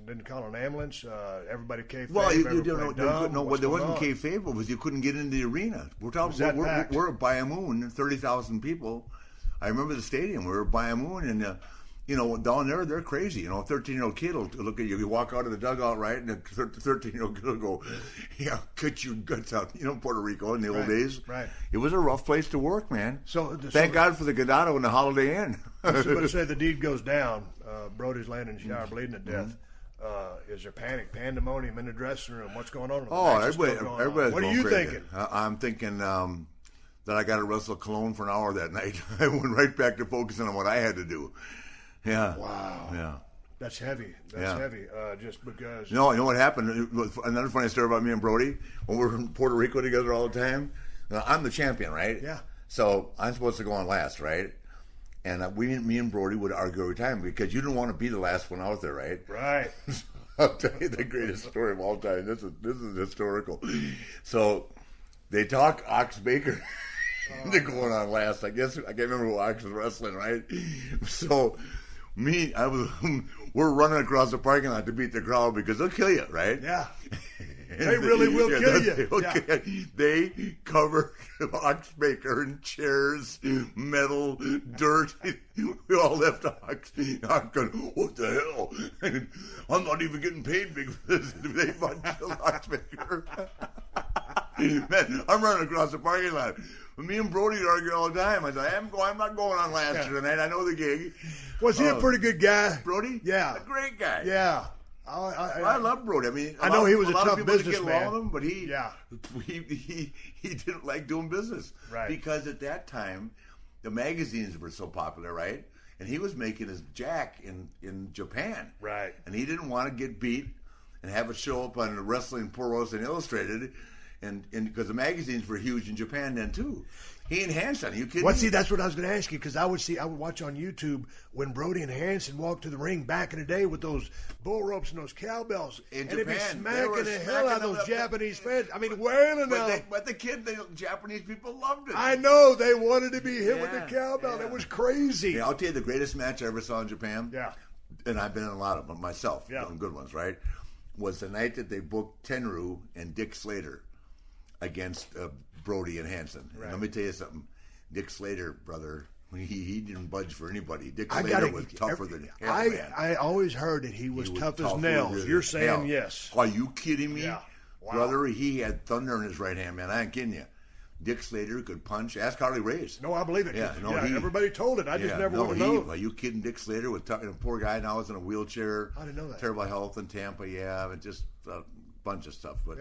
didn't call an ambulance? Everybody kayfabe. Well, what there wasn't kayfabe was you couldn't get into the arena. We're talking. We're at Bayamon, 30,000 people. I remember the stadium. We were at Bayamon, and down there they're crazy. A 13-year-old kid will look at you. You walk out of the dugout, right, and a 13-year-old kid will go, cut your guts out. Puerto Rico in the old days. Right. It was a rough place to work, man. So thank God for the Ganado and the Holiday Inn. But say the deed goes down. Brody's laying in the shower, bleeding to death. Is there panic, pandemonium in the dressing room? What's going on? Everybody's what are you thinking? I'm thinking that I got to wrestle Cologne for an hour that night. I went right back to focusing on what I had to do. Yeah. Wow. Yeah. That's heavy. That's heavy. Just because. You know what happened? Another funny story about me and Brody. When we were in Puerto Rico together all the time, I'm the champion, right? Yeah. So I'm supposed to go on last, right? And me and Brody would argue every time because you didn't want to be the last one out there, right? Right. I'll tell you the greatest story of all time. This is historical. So they talk Ox Baker into going on last. I guess I can't remember who Ox was wrestling, right? So we're running across the parking lot to beat the crowd because they'll kill you, right? Yeah. They really will kill you. Okay. Yeah. They covered Ox Baker in chairs, metal, dirt. We all left Ox. I'm going, what the hell? I'm not even getting paid big for this. They fought Ox Baker. Man, I'm running across the parking lot. Me and Brody argue all the time. I said, I'm not going on last year tonight. I know the gig. Was he a pretty good guy? Brody? Yeah. A great guy. Yeah. I love Brody. I mean, I know he was a tough businessman. Get along with him, but he didn't like doing business, right? Because at that time, the magazines were so popular, right? and he was making his jack in Japan. Right. And he didn't want to get beat and have it show up on the Wrestling Pro Wrestling Illustrated, and because the magazines were huge in Japan then too. He and Hansen, are you kidding me? See, that's what I was going to ask you, because I would watch on YouTube when Brody and Hansen walked to the ring back in the day with those bull ropes and those cowbells. In and they'd be Japan, smacking the hell out of those Japanese fans. I mean, wailing them. But the Japanese people loved it. I know. They wanted to be hit with the cowbell. It was crazy. Yeah, I'll tell you the greatest match I ever saw in Japan. Yeah. And I've been in a lot of them myself, yeah. some good ones, right? Was the night that they booked Tenryu and Dick Slater against Brody and Hansen. Right. And let me tell you something. Dick Slater, brother, he didn't budge for anybody. Dick Slater was tougher than hell, man. I always heard that he was tough as nails. You're saying yes. Are you kidding me? Yeah. Wow. Brother, he had thunder in his right hand, man. I ain't kidding you. Dick Slater could punch. Ask Harley Race. No, I believe it. Yeah, everybody told it. I just never would have known. Are you kidding? Dick Slater with poor guy now is in a wheelchair. I didn't know that. Terrible health in Tampa, and just a bunch of stuff. But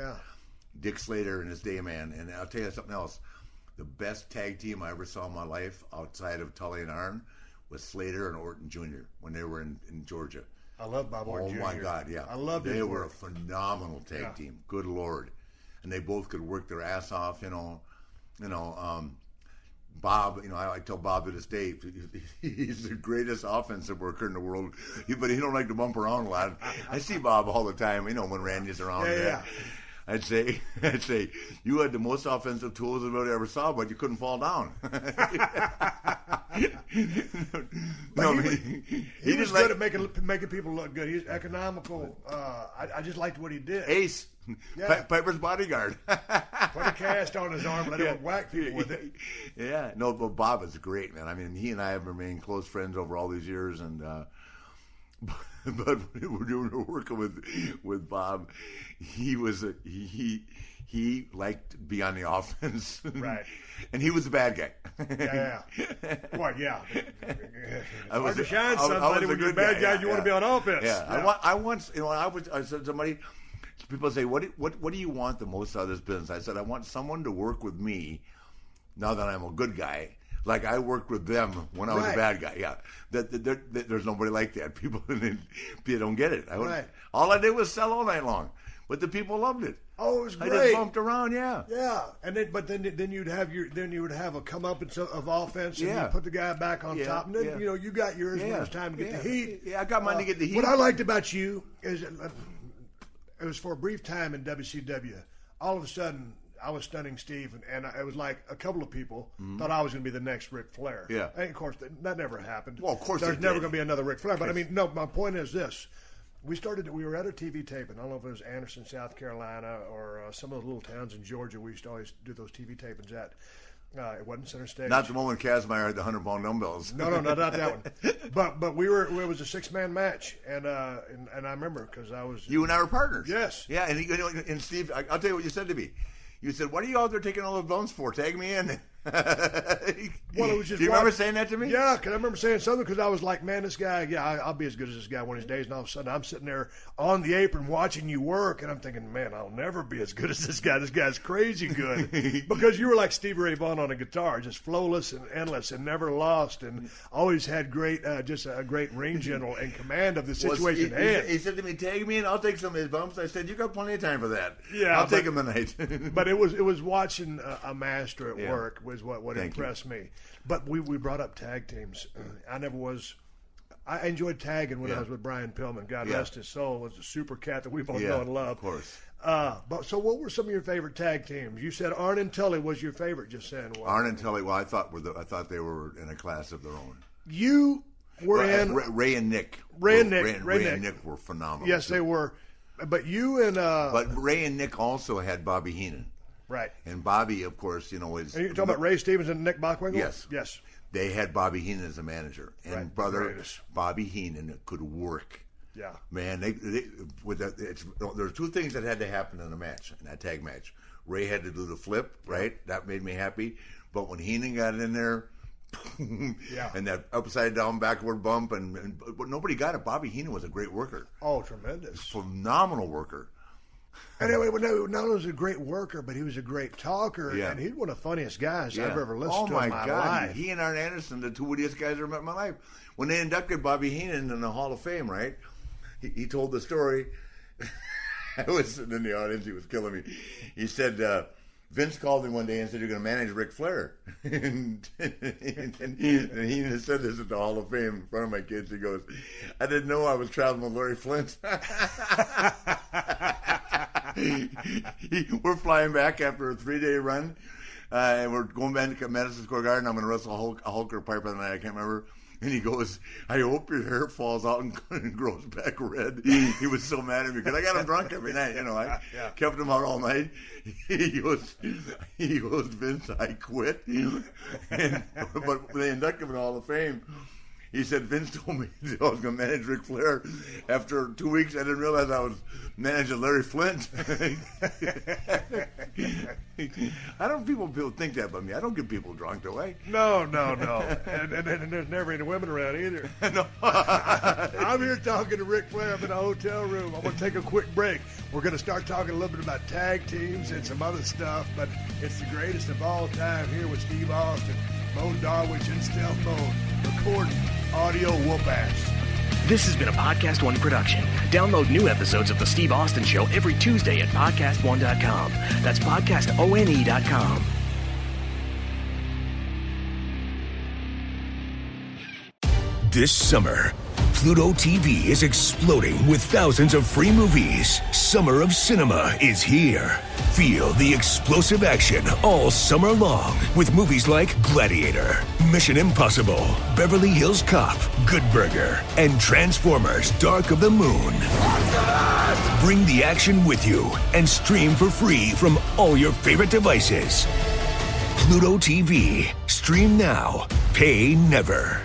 Dick Slater and his day, man. And I'll tell you something else. The best tag team I ever saw in my life outside of Tully and Arn was Slater and Orton Jr. when they were in Georgia. I love Bob Orton Jr. Oh, my God, yeah. I love They were a phenomenal tag team. Good Lord. And they both could work their ass off, Bob, I tell Bob to this day, he's the greatest offensive worker in the world, but he don't like to bump around a lot. I see Bob all the time, when Randy's around. Yeah. I'd say, you had the most offensive tools anybody ever saw, but you couldn't fall down. He was good at making people look good. He's economical. I just liked what he did. Ace. Yeah. Piper's bodyguard. Put a cast on his arm, let him whack people with it. Yeah, no, but Bob is great, man. I mean, he and I have remained close friends over all these years, and but we're working with Bob. He liked to be on the offense, right? And he was a bad guy. Yeah. What? Yeah. It's hard to shine somebody when you're a bad guy. You want to be on offense. Yeah. I said to somebody. People say, what do you want the most out of this business? I said, I want someone to work with me now that I'm a good guy, like I worked with them when I was a bad guy. Yeah, there's nobody like that. People don't get it. All I did was sell all night long, but the people loved it. Oh, it was great. I just bumped around, yeah. And then you'd have a comeuppance of offense, and you put the guy back on top, and then you got yours when it was time to get the heat. Yeah, I got mine to get the heat. What I liked about you is. It was for a brief time in WCW. All of a sudden, I was stunning Steve, and it was like a couple of people thought I was going to be the next Ric Flair. Yeah. And of course, that never happened. Well, of course there's never going to be another Ric Flair. But I mean, no. My point is this: we were at a TV taping. I don't know if it was Anderson, South Carolina, or some of the little towns in Georgia. We used to always do those TV tapings at. It wasn't center stage. Not the one when Kazmaier had the 100-pound dumbbells. No, not that one. But it was a 6-man match, and I remember because I was. You and I were partners. Yes. Yeah, and Steve, I'll tell you what you said to me. You said, "What are you out there taking all those bumps for? Tag me in." Well, it was just. Do you remember saying that to me? Yeah, because I remember saying something because I was like, "Man, this guy, I'll be as good as this guy one of these days." And all of a sudden, I'm sitting there on the apron watching you work, and I'm thinking, "Man, I'll never be as good as this guy. This guy's crazy good." Because you were like Stevie Ray Vaughan on a guitar, just flowless and endless, and never lost, and always had just a great ring general and command of the situation at hand. He said to me, "Tag me, and I'll take some of his bumps." I said, "You got plenty of time for that." Yeah, I'll take them tonight. But it was watching a master at work was what impressed me. But we brought up tag teams. I enjoyed tagging when I was with Brian Pillman. God rest his soul. Was a super cat that we both know and love. Of course. But so what were some of your favorite tag teams? You said Arn and Tully was your favorite. Just saying. Arn and Tully. Well, I thought they were in a class of their own. You were in Ray and Nick. Ray and Nick were phenomenal. Yes, they were. But you and but Ray and Nick also had Bobby Heenan. Right. And Bobby, of course, is. Are you talking about Ray Stevens and Nick Bockwinkel? Yes. They had Bobby Heenan as a manager, and brother, Bobby Heenan could work. Yeah. Man, there's two things that had to happen in a match, in that tag match. Ray had to do the flip, right? That made me happy. But when Heenan got in there, and that upside down backward bump, but nobody got it. Bobby Heenan was a great worker. Oh, tremendous. Phenomenal worker. And anyway, not only was he a great worker, but he was a great talker, Yeah. and he's one of the funniest guys I've ever listened Oh to my in my God. life. He and Art Anderson, the two wittiest guys I ever met in my life. When they inducted Bobby Heenan in the Hall of Fame, right? He told the story. I was sitting in the audience. He was killing me. He said, Vince called me one day and said, "You're going to manage Ric Flair." and he said this at the Hall of Fame in front of my kids. He goes, "I didn't know I was traveling with Larry Flint." We're flying back after a 3-day run, and we're going back to Madison Square Garden. I'm going to wrestle a Hulk or Piper that night. I can't remember. And he goes, "I hope your hair falls out and grows back red." He was so mad at me because I got him drunk every night. You know, I kept him out all night. He goes, "Vince, I quit." But they inducted him in the Hall of Fame. He said, "Vince told me that I was going to manage Ric Flair. After 2 weeks, I didn't realize I was managing Larry Flint." I don't people think that about me. I don't get people drunk, do I? No. and there's never any women around either. No. I'm here talking to Ric Flair. I'm in a hotel room. I'm going to take a quick break. We're going to start talking a little bit about tag teams and some other stuff, but it's the greatest of all time here with Steve Austin, Bone Darwich in stealth mode, recording audio whoop-ass. This has been a Podcast One production. Download new episodes of The Steve Austin Show every Tuesday at PodcastOne.com. That's PodcastOne.com. This summer, Pluto TV is exploding with thousands of free movies. Summer of Cinema is here. Feel the explosive action all summer long with movies like Gladiator, Mission Impossible, Beverly Hills Cop, Good Burger, and Transformers: Dark of the Moon. Bring the action with you and stream for free from all your favorite devices. Pluto TV. Stream now. Pay never.